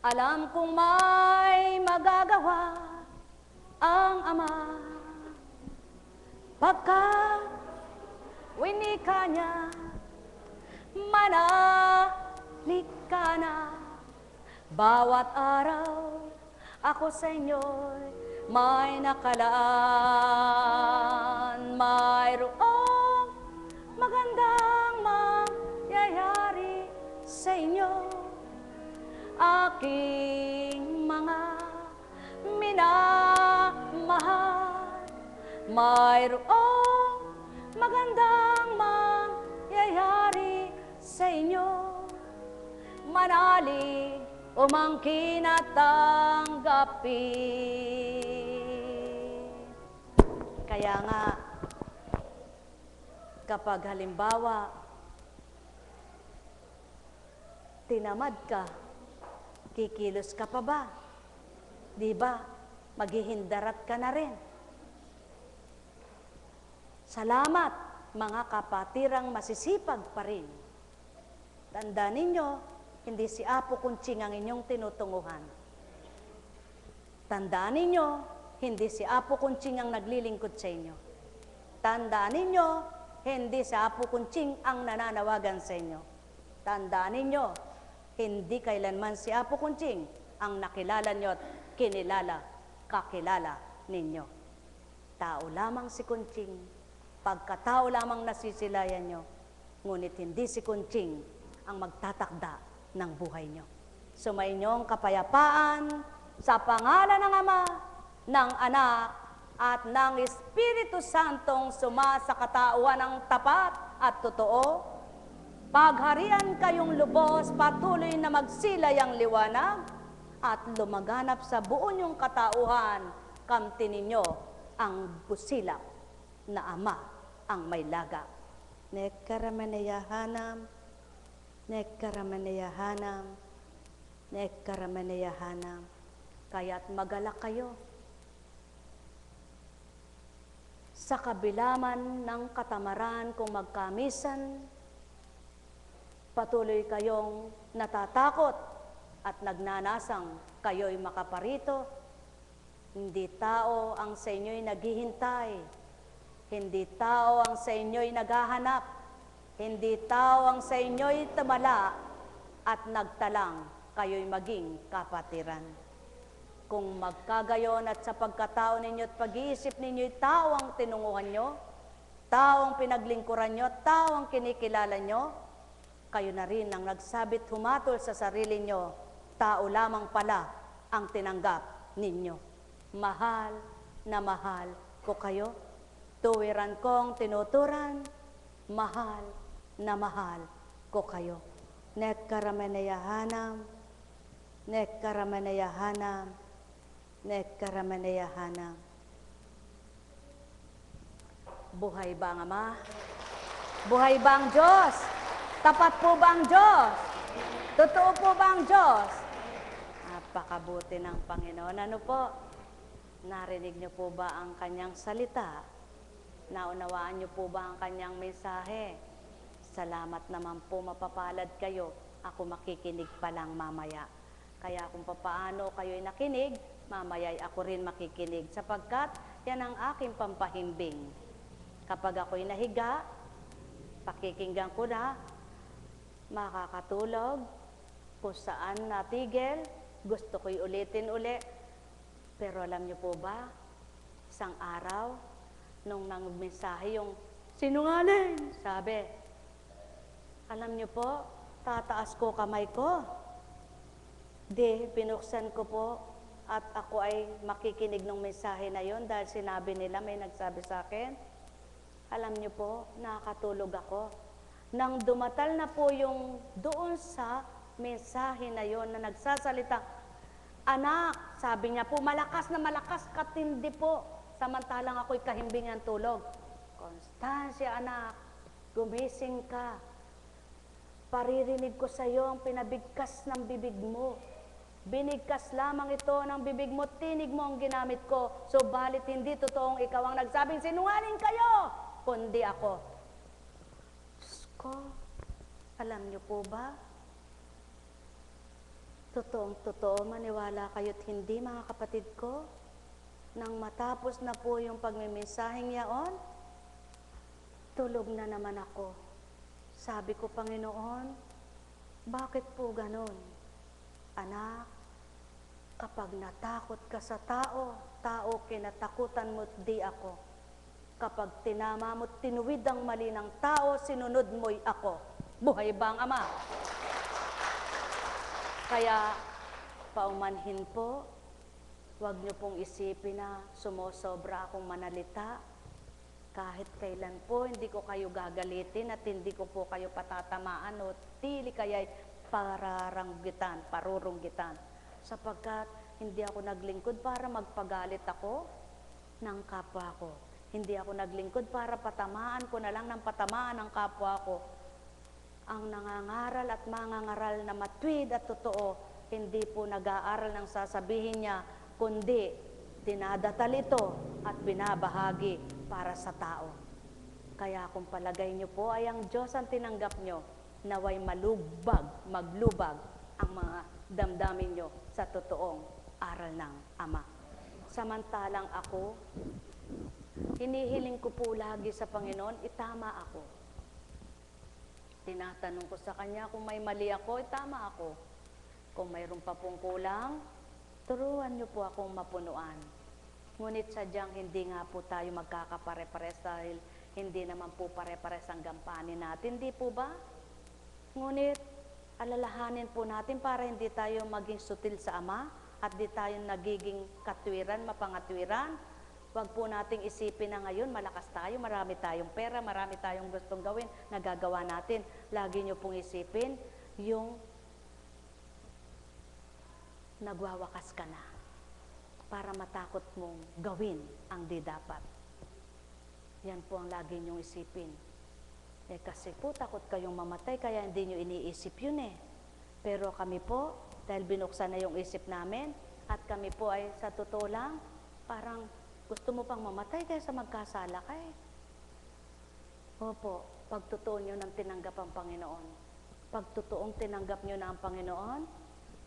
Alam kong may magagawa ang Ama, pagkat winika niya, manalik ka na. Bawat araw ako sa inyo'y may nakalaan. Mayroong magandang mangyayari sa inyo, aking mga minamahal. Mayroong magandang mangyayari sa inyo, manalig umangkin at tanggapin. Kaya nga, kapag halimbawa, tinamad ka, kikilos ka pa ba? Di ba? Maghihindarat ka na rin. Salamat, mga kapatirang masisipag pa rin. Tandaan ninyo, hindi si Apo Kunching ang inyong tinutunguhan. Tandaan ninyo, hindi si Apo Kunching ang naglilingkod sa inyo. Tandaan ninyo, hindi si Apo Kunching ang nananawagan sa inyo. Tandaan ninyo, hindi kailanman si Apo Kunching ang nakilala nyo at kinilala, kakilala ninyo. Tao lamang si Kunching, pagkatao lamang nasisilayan nyo, ngunit hindi si Kunching ang magtatakda ng buhay nyo. Sumayinyong kapayapaan sa pangalan ng Ama, ng Anak, at ng Espiritu Santong sumasa katauhan ng tapat at totoo. Pagharian kayong lubos, patuloy na magsilay ang liwanag at lumaganap sa buo niyong katauhan, kamtin ninyo ang busilak na Ama ang may laga. Nekaramanyahanam, nekaramanyahanam, nekaramanyahanam. Kaya't magalak kayo. Sa kabilaman ng katamaran kung magkamisan, patuloy kayong natatakot at nagnanasang kayo'y makaparito. Hindi tao ang sa inyo'y naghihintay. Hindi tao ang sa inyo'y naghahanap. Hindi tao ang sa inyo'y tumala at nagtalang kayo'y maging kapatiran. Kung magkagayon at sa pagkatao ninyo at pag-iisip ninyo'y tao ang tinunguhan nyo, tao ang pinaglingkuran nyo, tao ang kinikilala nyo, kayo na rin ang nagsabit humatol sa sarili nyo, tao lamang pala ang tinanggap ninyo. Mahal na mahal ko kayo, tuwiran kong tinuturan, mahal na mahal ko kayo. Nekaramanyahanam, nekaramanyahanam, nekaramanyahanam. Buhay ba ang Ama? Buhay ba ang Diyos? Tapat po ba ang Diyos? Totoo po ba ang Diyos? Napakabuti ng Panginoon. Ano po? Narinig niyo po ba ang kanyang salita? Naunawaan niyo po ba ang kanyang mensahe? Salamat naman po, mapapalad kayo. Ako makikinig pa lang mamaya. Kaya kung papaano kayo'y nakinig, mamaya'y ako rin makikinig. Sapagkat yan ang aking pampahimbing. Kapag ako'y nahiga, pakikinggan ko na, makakatulog, kung saan natigil, gusto ko'y ulitin uli. Pero alam niyo po ba, isang araw, nung nangmensahe yung sinungaling, sabi, alam niyo po, tataas ko kamay ko. Di, binuksan ko po at ako ay makikinig ng mensahe na yon dahil sinabi nila, may nagsabi sa akin. Alam niyo po, nakakatulog ako. Nang dumatal na po yung doon sa mensahe na yon na nagsasalita, anak, sabi niya po, malakas na malakas, katindi po. Samantalang ako'y kahimbingan tulog. Constancia, anak, gumising ka. Paririnig ko sa iyo ang pinabigkas ng bibig mo. Binigkas lamang ito ng bibig mo, tinig mo ang ginamit ko. Subalit hindi totoong ikaw ang nagsabing sinungaling kayo, kundi ako. Diyos ko, alam niyo po ba? Totoong-totoo, maniwala kayo't hindi, mga kapatid ko. Nang matapos na po yung pagmimensaheng yaon, tulog na naman ako. Sabi ko, Panginoon, bakit po ganon? Anak, kapag natakot ka sa tao, kinatakutan mo't di ako. Kapag tinama mo't tinuwid ang mali ng tao, sinunod mo'y ako. Buhay ba ang Ama? Kaya, paumanhin po, huwag niyo pong isipin na sumosobra akong manalita. Kahit kailan po, hindi ko kayo gagalitin at hindi ko po kayo patatamaan o tili kaya'y parurunggitan. Sapagkat hindi ako naglingkod para magpagalit ako ng kapwa ko. Hindi ako naglingkod para patamaan ko na lang ng patamaan ng kapwa ko. Ang nangangaral at mangangaral na matwid at totoo, hindi po nag-aaral ng sasabihin niya, kundi dinadatal ito at binabahagi para sa tao. Kaya kung palagay niyo po ay ang Diyos ang tinanggap niyo, naway maglubag ang mga damdamin niyo sa totoong aral ng Ama. Samantalang ako, hinihiling ko po lagi sa Panginoon, itama ako. Tinatanong ko sa Kanya, kung may mali ako, itama ako. Kung mayroon pa pong kulang, turuan niyo po akong mapunuan. Ngunit sadyang hindi nga po tayo magkakapare-pares dahil hindi naman po pare-pares ang gampanin natin, di po ba? Ngunit alalahanin po natin para hindi tayo maging sutil sa Ama at di tayo nagiging katwiran, mapangatwiran. Huwag po nating isipin na ngayon malakas tayo, marami tayong pera, marami tayong gustong gawin, nagagawa natin. Lagi niyo pong isipin yung nagwawakas ka na para matakot mong gawin ang di dapat. Yan po ang lagi niyong isipin. Kasi po takot kayong mamatay, kaya hindi niyo iniisip yun eh. Pero kami po, dahil binuksan na yung isip namin, at kami po ay sa totoo lang, parang gusto mo pang mamatay kaysa magkasala ka eh. Opo, pagtotoo nyo nang tinanggap ang Panginoon. Pagtotoong tinanggap nyo na ang Panginoon,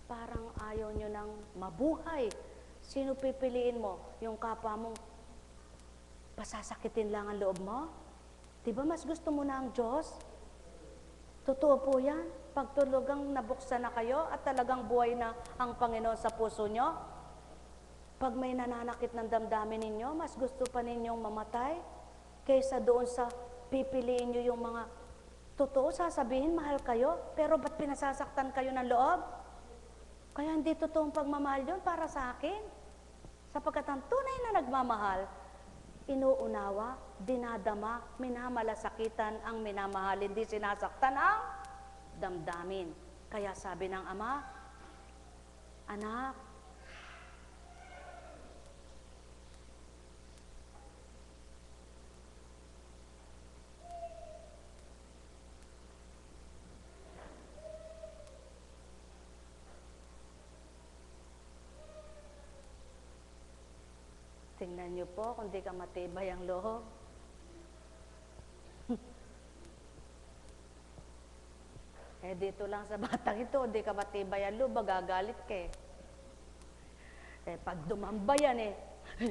parang ayaw nyo nang mabuhay. Sino pipiliin mo? Yung kapwa mong pasasakitin lang ang loob mo? Diba mas gusto mo na ang Diyos? Totoo po yan. Pag tulugang nabuksan na kayo at talagang buhay na ang Panginoon sa puso nyo, pag may nananakit ng damdamin ninyo, mas gusto pa ninyong mamatay kaysa doon sa pipiliin nyo yung mga totoo, sasabihin mahal kayo, pero ba't pinasasaktan kayo ng loob? Kaya hindi totoong pagmamahal yun para sa akin. Sapagkat ang tunay na nagmamahal, inuunawa, dinadama, minamalasakitan ang minamahal, hindi sinasaktan ang damdamin. Kaya sabi ng Ama, anak, tingnan niyo po kung di ka matibay ang loob. Dito lang sa batang ito, di ka matibay ang loob, magagalit ka eh. Pag dumamba yan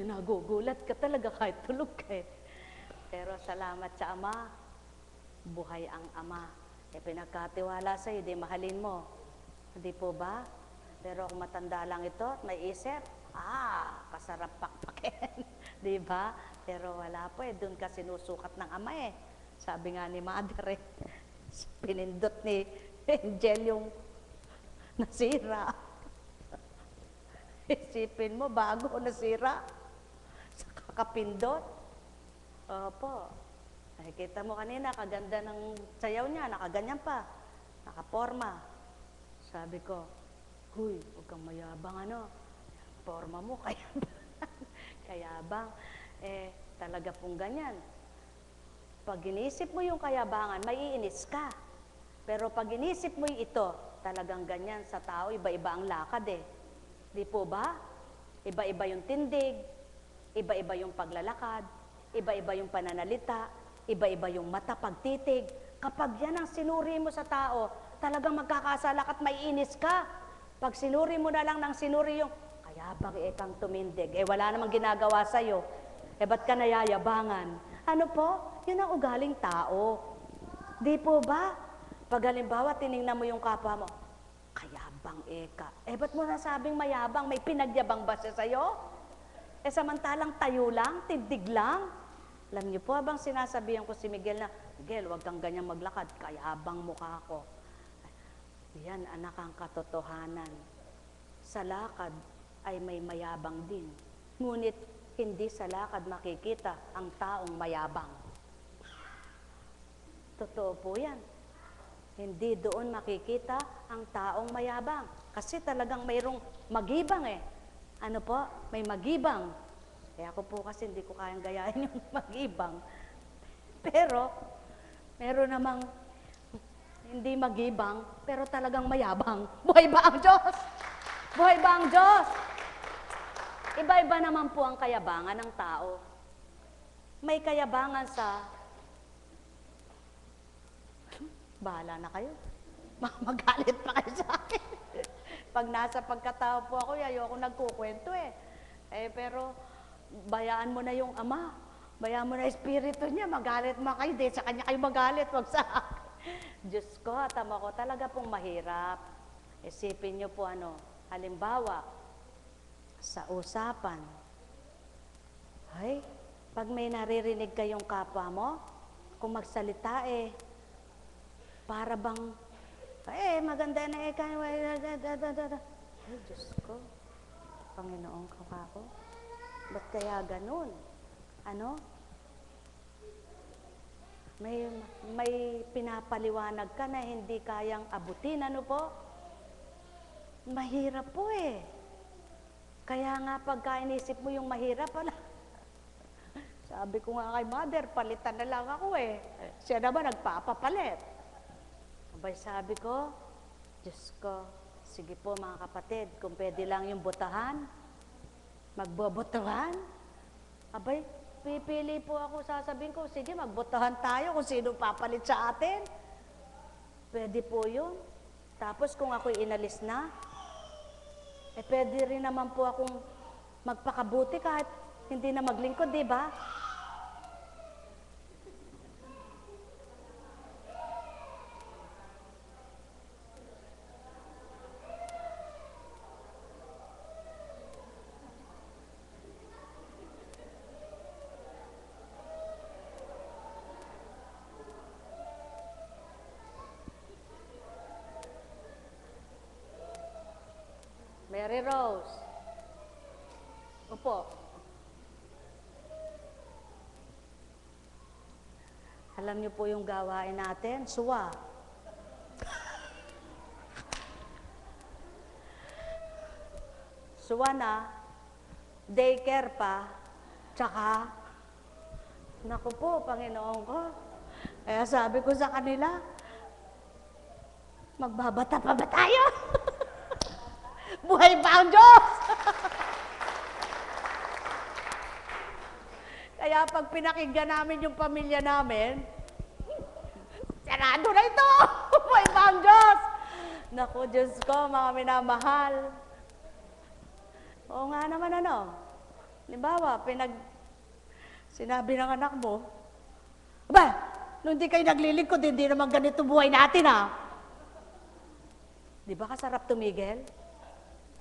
nagugulat ka talaga kahit tulog ka eh. Pero salamat sa Ama, buhay ang Ama. Pinagkatiwala sa'yo, di mahalin mo. Hindi po ba? Pero kung matanda lang ito at may isip, kasarap pakpakin. Di ba? Pero wala po doon ka sinusukat ng Ama eh. Sabi nga ni Mother pinindot ni Angel yung nasira. Isipin mo, bago nasira, sa kakapindot. Opo. Nakikita mo kanina, kaganda ng sayaw niya, nakaganyan pa, nakaporma. Sabi ko, huy, huwag kang mayabang forma mo, kayabang. Talaga pong ganyan. Pag inisip mo yung kayabangan, maiinis ka. Pero pag inisip mo ito, talagang ganyan sa tao, iba-iba ang lakad eh. Di po ba? Iba-iba yung tindig, iba-iba yung paglalakad, iba-iba yung pananalita, iba-iba yung mata, pagtitig. Kapag yan ang sinuri mo sa tao, talagang magkakasala ka at maiinis ka. Pag sinuri mo na lang ng sinuri yung, kaya bang ikang tumindig, wala namang ginagawa sa'yo, ba't ka nayayabangan? Ano po? Yun ang ugaling tao. Di po ba? Pag halimbawa, tiningnan mo yung kapwa mo, kayabang eka. Ba't mo nasabing mayabang? May pinagyabang ba siya sa'yo? Samantalang tayo lang, tindig lang. Alam niyo po, habang sinasabihan ko si Miguel na, Miguel, huwag kang ganyan maglakad, kayabang mukha ko. Yan, anak, ang katotohanan. Sa lakad ay may mayabang din. Ngunit hindi sa lakad makikita ang taong mayabang. Totoo po yan. Hindi doon makikita ang taong mayabang. Kasi talagang mayroong magibang Ano po? May magibang. Kaya ako po kasi hindi ko kayang gayahin yung magibang. Pero, meron namang hindi magibang, pero talagang mayabang. Buhay ba ang Diyos? Buhay ba ang Diyos? Iba-iba naman po ang kayabangan ng tao. May kayabangan sa, bahala na kayo. Magalit pa kayo sa akin. Pag nasa pagkatao po ako, ayoko nagkukwento pero, bayaan mo na yung Ama. Bayaan mo na Espiritu niya. Magalit mo kayo. Di sa Kanya kayo magalit. Wag sa akin. Diyos ko, tama ko, talaga pong mahirap. Isipin niyo po halimbawa, sa usapan, pag may naririnig kayong kapwa mo, kung magsalita para bang, maganda na Diyos ko, Panginoon ko ako, ba't kaya ganun? May pinapaliwanag ka na hindi kayang abutin, po? Mahirap po Kaya nga pagka inisip mo yung mahirap, sabi ko nga kay Mother, palitan na lang ako Siya naman nagpapapalit. Sabi ko, Diyos ko, sige po mga kapatid, kung pwede lang yung botahan, magbobotohan. Pipili po ako, sasabihin ko, sige, magbotohan tayo kung sino papalit sa atin. Pwede po yun. Tapos kung ako'y inalis na, pwede rin naman po akong magpakabuti kahit hindi na maglingkod, di ba? Mary Rose. Opo. Alam niyo po yung gawain natin, suwa. Suwa na, daycare pa, tsaka, naku po, Panginoon ko. Kaya sabi ko sa kanila, magbabata pa ba tayo? Buhay ba ang Diyos? Kaya pag pinakinggan namin yung pamilya namin, sarado na ito! Buhay ba ang Diyos? Naku, Diyos ko, mga minamahal. Oo nga naman halimbawa, sinabi ng anak mo, nung di kayo naglilingkod, hindi naman ganito buhay natin Di ba kasarap tumigil?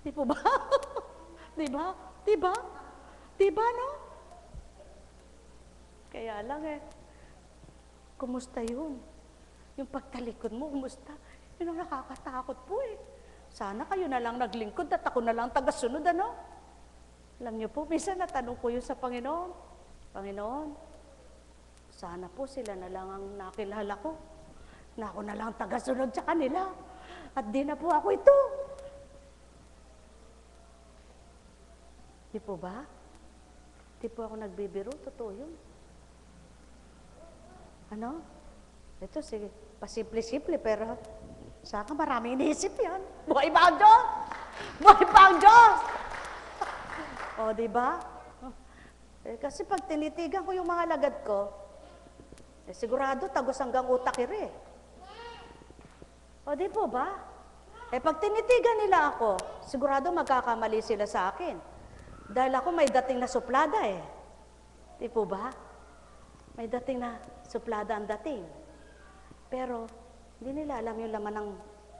Di po ba? Di ba? Di ba? Di ba, Kaya lang kumusta yun? Yung pagtalikod mo, kumusta? Yun ang nakakatakot po Sana kayo na lang naglingkod at ako na lang tagasunod, Alam niyo po, minsan natanong ko yun sa Panginoon. Panginoon, sana po sila na lang ang nakilala ko. Na ako na lang tagasunod sa kanila. At di na po ako ito. Di po ba? Di po ako nagbibiro, totoo yun. Ito, sige, pasimple-simple, pero saka maraming iniisip yan. Buhay ba ang Diyos? Buhay ba ang Diyos? O, di ba? Kasi pag tinitigan ko yung mga lagad ko, sigurado tagos hanggang utak O, di po ba? Eh pag tinitigan nila ako, sigurado magkakamali sila sa akin. Dahil ako may dating na suplada eh. Di po ba? May dating na suplada ang dating. Pero hindi nila alam yung laman ng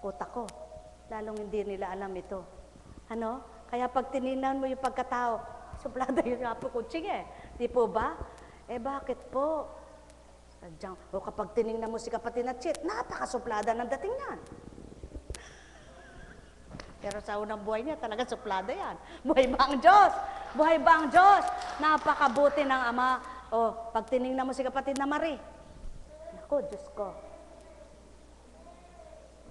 utak ko. Lalong hindi nila alam ito. Ano? Kaya pag tinignan mo yung pagkatao, suplada yun nga po kutsing eh. Di po ba? Eh bakit po? Sadyang, o kapag tinignan mo si kapatid na Chit, napakasuplada ng dating niyan. Pero sa unang buhay niya, talaga suplada yan. Buhay ba ang Diyos? Buhay ba ang Diyos? Napakabuti ng Ama. O, pag tinignan mo si kapatid na Marie, naku, Diyos ko.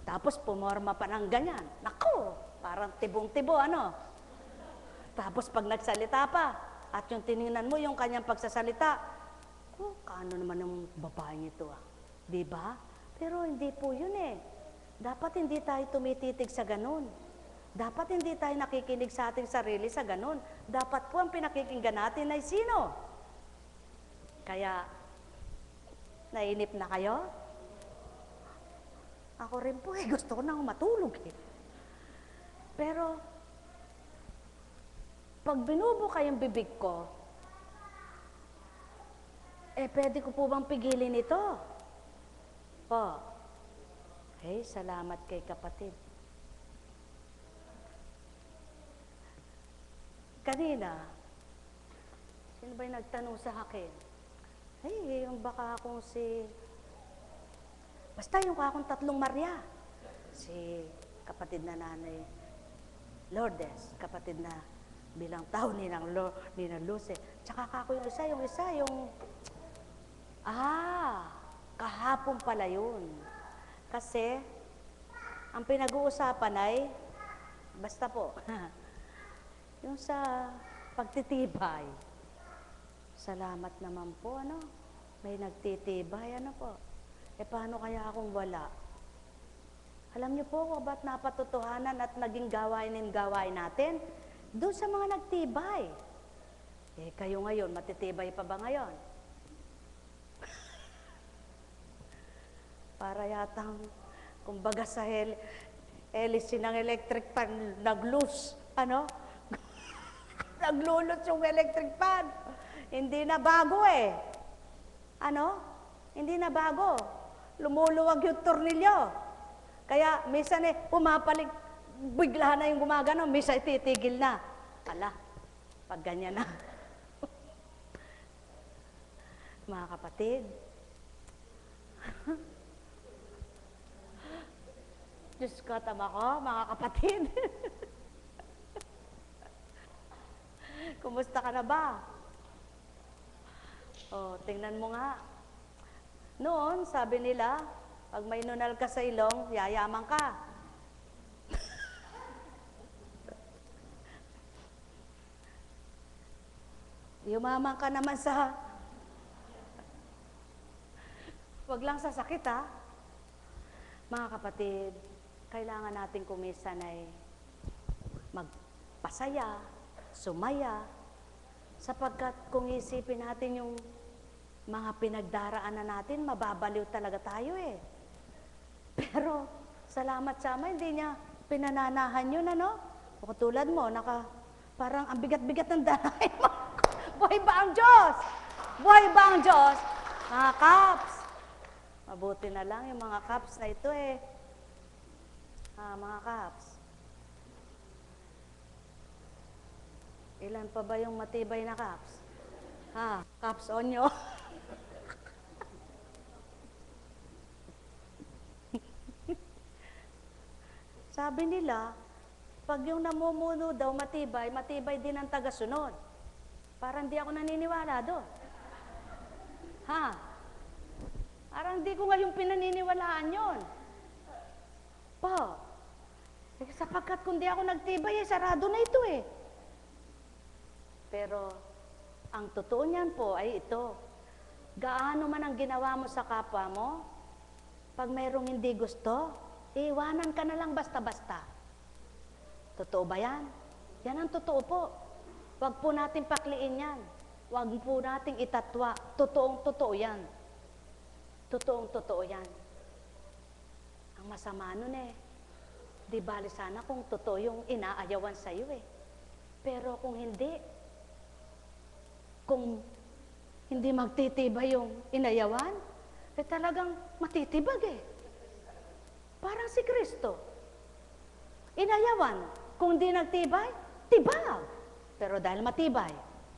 Tapos pumorma pa ng ganyan. Naku, parang tibong-tibo, ano? Tapos pag nagsalita pa, at yung tinignan mo yung kanyang pagsasalita, oh, kaano naman yung babaeng ito ah. Di ba? Pero hindi po yun eh. Dapat hindi tayo tumititig sa ganun. Dapat hindi tayo nakikinig sa ating sarili sa ganun. Dapat po ang pinakikinggan natin ay sino? Kaya, nainip na kayo? Ako rin po eh, gusto ko nang matulog eh. Pero, pag binubuka yung bibig ko, eh pwede ko po bang pigilin ito? Po. Hey, salamat kay kapatid. Kanina, sino ba yung nagtanong sa akin? Hey, yung baka akong basta yung akong tatlong Maria. Si kapatid na nanay Lourdes, kapatid na bilang tao ni Nang Luce. Tsaka kako yung isa yung, kahapon pala yun. Kasi, ang pinag-uusapan ay, basta po, yung sa pagtitibay. Salamat naman po, ano? May nagtitibay, ano po? Eh, paano kaya akong wala? Alam niyo po kung ba't napatotohanan at naging gawain natin? Doon sa mga nagtibay. Eh, kayo ngayon, matitibay pa ba ngayon? Para yatang, kumbaga sa hélice ng electric fan, nag-loose, ano? Naglulot yung electric fan. Hindi na bago eh. Ano? Hindi na bago. Lumuluwag yung tornilyo. Kaya, minsan eh, pumapalig, bigla na yung gumagano, minsan titigil na. Ala, pag ganyan na. Mga kapatid, Diyos ko, tama ko, mga kapatid. Kumusta ka na ba? O, tingnan mo nga. Noon, sabi nila, pag may nunal ka sa ilong, yayaman ka. Yumaman ka naman sa... Wag lang sa sakit, ha? Mga kapatid, kailangan natin kumisan ay magpasaya, sumaya, sapagkat kung isipin natin yung mga pinagdaraanan natin, mababaliw talaga tayo eh. Pero, salamat sa Ama, hindi niya pinananahan yun, ano? O katulad mo, parang ang bigat-bigat ng darahin mo. Buhay ba ang Diyos? Buhay ba ang Diyos? Mga Kaps, mabuti na lang yung mga Kaps na ito eh. Mga Kaps. Ilan pa ba yung matibay na Kaps? Kaps onyo. Sabi nila, pag yung namumuno daw matibay, matibay din ang tagasunod. Parang di ako naniniwala doon. Parang di ko nga yung pinaniniwalaan yon. Sapagkat kung di ako nagtibay, sarado na ito eh. Pero, ang totoo niyan po ay ito. Gaano man ang ginawa mo sa kapwa mo, pag mayroong hindi gusto, iwanan ka na lang basta-basta. Totoo ba yan? Yan ang totoo po. Huwag po natin pakliin yan. Huwag po natin itatwa. Totoong-totoo yan. Totoong-totoo yan. Ang masama nun eh, Di bali sana kung totoo yung inaayawan sa iyo eh. Pero kung hindi magtitibay yung inayawan, eh talagang matitibag eh. Parang si Kristo. Inayawan, kung di nagtibay, tibag. Pero dahil matibay,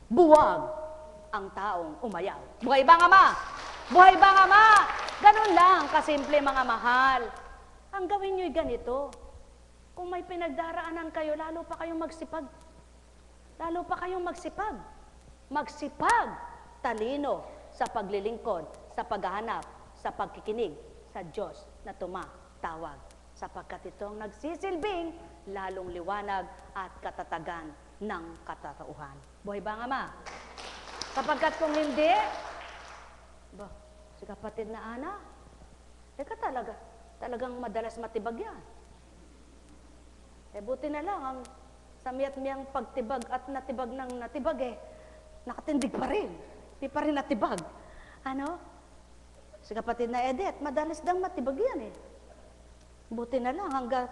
buwag ang taong umayaw. Buhay ba nga ma? Buhay ba nga ma? Ganun lang, kasimple mga mahal. Ang gawin nyo'y ganito. Kung may pinagdaraanan kayo, lalo pa kayong magsipag. Lalo pa kayong magsipag. Magsipag, talino sa paglilingkod, sa paghahanap, sa pagkikinig sa Diyos na tumatawag. Sapagkat itong nagsisilbing lalong liwanag at katatagan ng katauhan. Buhay ba nga ma? Sapagkat kung hindi, si kapatid na Ana, talagang madalas matibag yan. Buti na lang, ang samiyat-miyang pagtibag at natibag ng natibag nakatindig pa rin. Di pa rin natibag. Si kapatid na Edith, madalas dang matibag yan Buti na lang, hanggang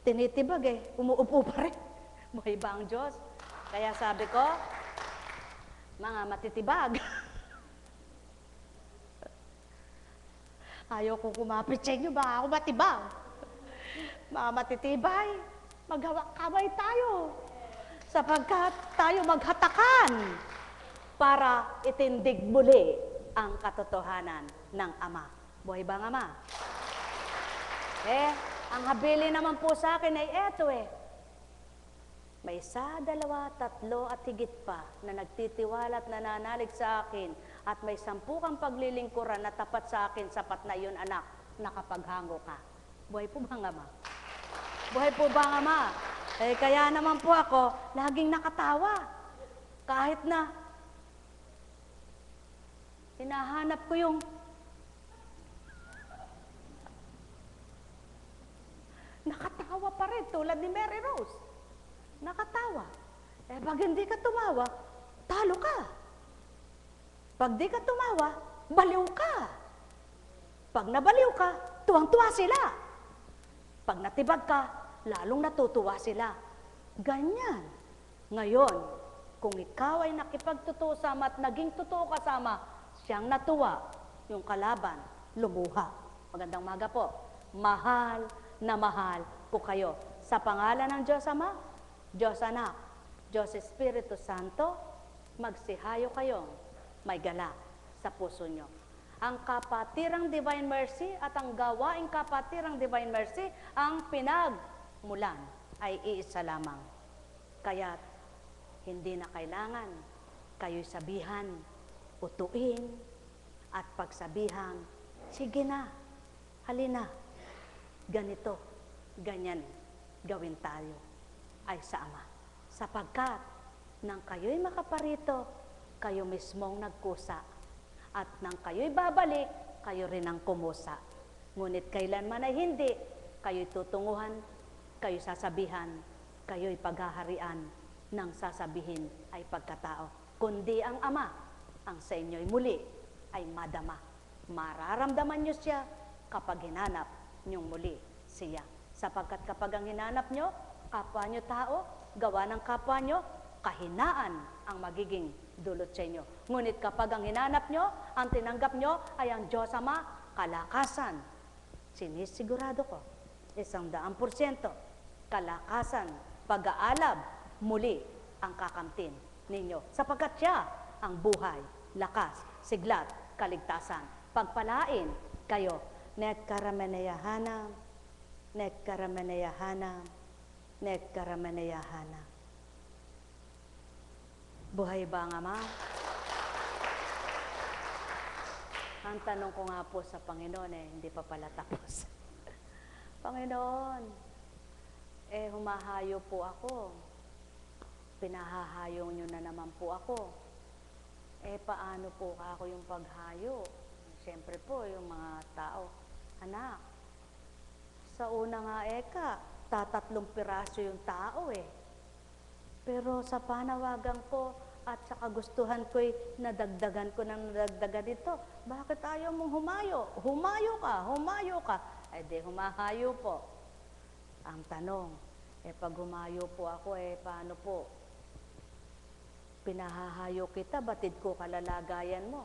tinitibag umuupo pa rin. Buhay ba ang Diyos? Kaya sabi ko, mga matitibag. Ayaw kong kumapit sa inyo, baka ako matibag. Mga matitibay, maghawak-kamay tayo. Sapagkat tayo maghatakan para itindig muli ang katotohanan ng Ama. Buhay ba ang Ama? Ang habili naman po sa akin ay eto May 1, 2, 3 at higit pa na nagtitiwala at nananalig sa akin at may 10 kang paglilingkuran na tapat sa akin, sapat na yun anak, nakapaghango ka. Buhay po ba ang Ama? Buhay po ba ang Ama? Kaya naman po ako, laging nakatawa. Kahit na hinahanap ko yung nakatawa pa rin, tulad ni Mary Rose. Nakatawa. Pag hindi ka tumawa, talo ka. Pag di ka tumawa, baliw ka. Pag nabaliw ka, tuwang-tuwa sila. Pag natibag ka, lalong natutuwa sila. Ganyan. Ngayon, kung ikaw ay nakipagtotoo sama at naging totoo kasama, siyang natuwa, yung kalaban, lumuha. Magandang maga po. Mahal na mahal po kayo. Sa pangalan ng Diyos Ama, Diyos Anak, Diyos Espiritu Santo, magsihayo kayong may galak sa puso nyo. Ang kapatirang Divine Mercy at ang gawaing kapatirang Divine Mercy, ang pinagmulan ay iisa lamang. Kaya't hindi na kailangan kayo'y sabihan, utuin, at pagsabihan, sige na, halina, ganito, ganyan, gawin tayo ay sa Ama. Sapagkat nang kayo'y makaparito, kayo mismong nagkusa. At nang kayo'y babalik, kayo rin ang kumusa. Ngunit kailanman ay hindi, kayo'y tutunguhan, kayo'y sasabihan, kayo'y paghaharian, nang sasabihin ay pagkatao. Kundi ang Ama, ang sa inyo'y muli, ay madama. Mararamdaman nyo siya kapag hinanap nyong muli siya. Sapagkat kapag ang hinanap nyo, kapwa nyo tao, gawa ng kapwa nyo, kahinaan ang magiging dulot sa inyo. Ngunit kapag ang hinanap nyo, ang tinanggap nyo ay ang Diyos Ama, kalakasan. Sinisigurado ko, 100%, kalakasan, pag-aalab, muli ang kakamtin ninyo. Sapagkat siya ang buhay, lakas, siglat, kaligtasan. Pagpalain kayo, nekaramanayahana, nekaramanayahana, nekaramanayahana. Buhay ba ang Ama? Ang tanong ko nga po sa Panginoon hindi pa pala tapos. Panginoon, humahayo po ako. Pinahahayo nyo na naman po ako. Paano po ako yung paghayo? Siyempre po, yung mga tao, anak, sa una nga tatatlong piraso yung tao Pero sa panawagan ko at sa kagustuhan ko'y nadagdagan ko ng nadagdagan ito. Bakit ayaw mong humayo? Humayo ka, humayo ka. Di humahayo po. Ang tanong, pag humayo po ako, paano po? Pinahahayo kita, batid ko kalalagayan mo.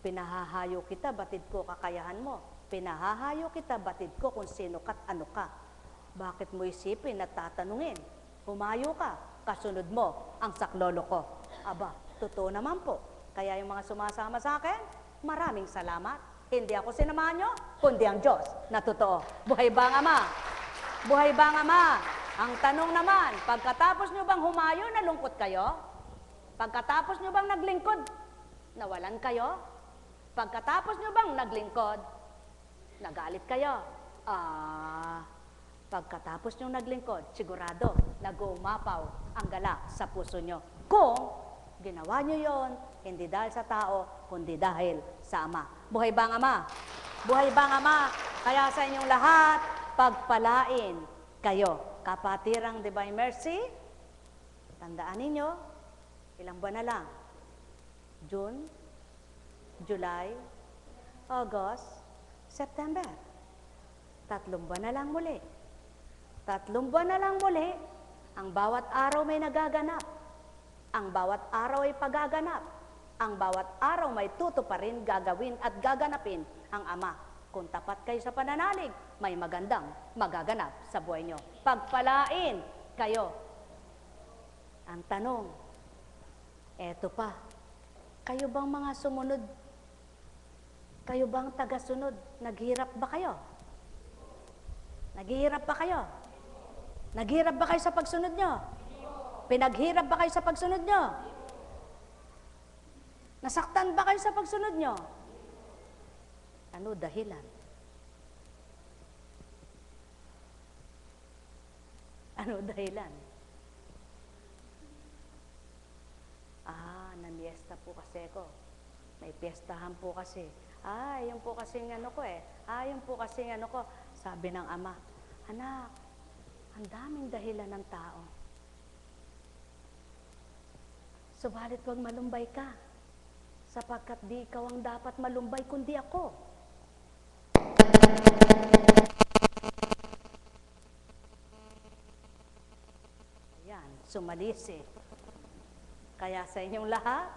Pinahahayo kita, batid ko kakayahan mo. Pinahahayo kita, batid ko kung sino ka't ano ka. Bakit mo isipin at tatanungin? Humayo ka, kasunod mo ang saklolo ko. Aba, totoo naman po. Kaya yung mga sumasama sa akin, maraming salamat. Hindi ako sinamahan nyo, kundi ang Diyos na totoo. Buhay ba ang Ama? Buhay ba ang Ama? Ang tanong naman, pagkatapos nyo bang humayo, nalungkot kayo? Pagkatapos nyo bang naglingkod, nawalan kayo? Pagkatapos nyo bang naglingkod, nagalit kayo? Pagkatapos nyo naglingkod, sigurado, nag-uumapaw ang galak sa puso nyo. Kung ginawa nyo yon, hindi dahil sa tao, kundi dahil sa Ama. Buhay ba ang Ama? Buhay ba ang Ama? Kaya sa inyong lahat, pagpalain kayo. Kapatirang Divine Mercy, tandaan ninyo, ilang buwan na lang? June, July, August, September. 3 buwan na lang muli. 3 buwan na lang muli, ang bawat araw may nagaganap. Ang bawat araw ay pagaganap. Ang bawat araw may tutuparin, gagawin at gaganapin ang Ama. Kung tapat kayo sa pananalig, may magandang magaganap sa buhay nyo. Pagpalain kayo. Ang tanong, eto pa, kayo bang mga sumunod? Kayo bang tagasunod? Naghirap ba kayo? Naghihirap ba kayo? Naghirap ba kayo sa pagsunod nyo? Pinaghirap ba kayo sa pagsunod nyo? Nasaktan ba kayo sa pagsunod nyo? Ano dahilan? Ano dahilan? Namiesta po kasi ako. May piyestahan po kasi. Yun po kasi ano ko yun po kasi ano ko. Sabi ng Ama, anak, ang daming dahilan ng tao. Subalit wag malumbay ka, sapagkat di ikaw ang dapat malumbay, kundi ako. Ayan, sumalisi. Kaya sa inyong lahat,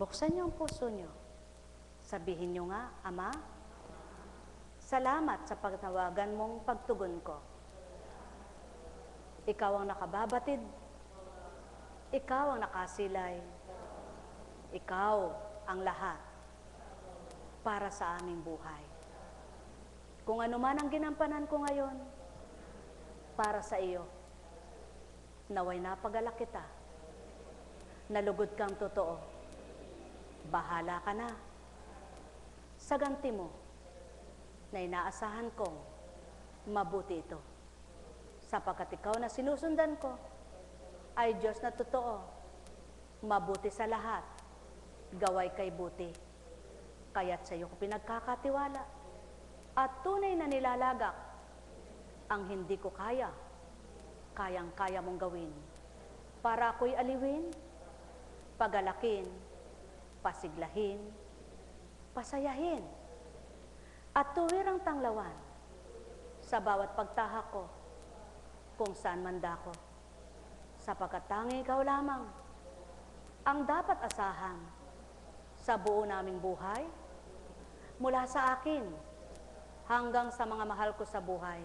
buksan niyo ang puso niyo. Sabihin niyo nga, Ama, salamat sa pagtawagan mong pagtugon ko. Ikaw ang nakababatid. Ikaw ang nakasilay. Ikaw ang lahat para sa aming buhay. Kung ano man ang ginampanan ko ngayon, para sa iyo, naway napagalak kita. Nalugod kang totoo. Bahala ka na. Sa ganti mo, na inaasahan kong mabuti ito. Sapagkat ikaw na sinusundan ko, ay Diyos na totoo, mabuti sa lahat, gaway kay buti. Kaya't sa iyo ko pinagkakatiwala, at tunay na nilalagak, ang hindi ko kaya, kayang-kaya mong gawin, para ako'y aliwin, pagalakin, pasiglahin, pasayahin, at tuwirang tanglawan sa bawat pagtahak ko, kung saan man dako. Sapagkat tanging ikaw lamang ang dapat asahan sa buo naming buhay, mula sa akin hanggang sa mga mahal ko sa buhay.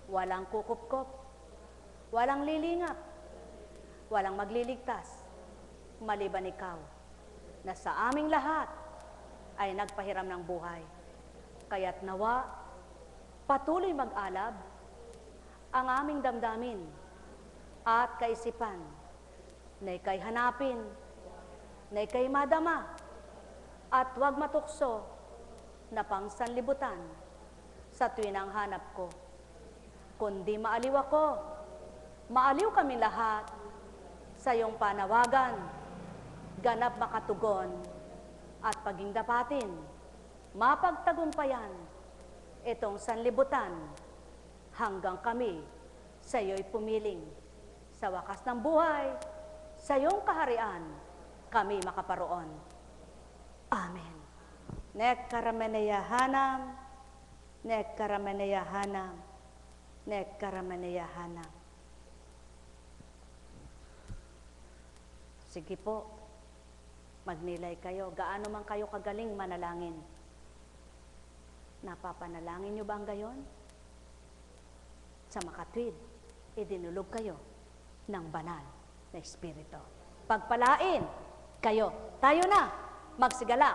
Walang kukup-kup, walang lilingap, walang magliligtas, maliban ikaw, na sa aming lahat ay nagpahiram ng buhay. Kaya't nawa, patuloy mag-alab ang aming damdamin at kaisipan na ika'y hanapin, na ika'y madama, at huwag matukso na pangsanlibutan sa tuwing ang hanap ko. Kundi maaliw ako, maaliw kami lahat sa iyong panawagan, ganap makatugon at paging dapatin, mapagtagumpayan itong sanlibutan hanggang kami sa iyo'y pumiling. Sa wakas ng buhay, sa iyong kaharian, kami makaparoon. Amen. Nek karameneya hanam, Nekaramanayahana. Sige po, magnilay kayo. Gaano man kayo kagaling manalangin. Napapanalangin nyo ba ang gayon? Sa makatwid, idinulog kayo ng banal na Espiritu. Pagpalain kayo. Tayo na, magsigala.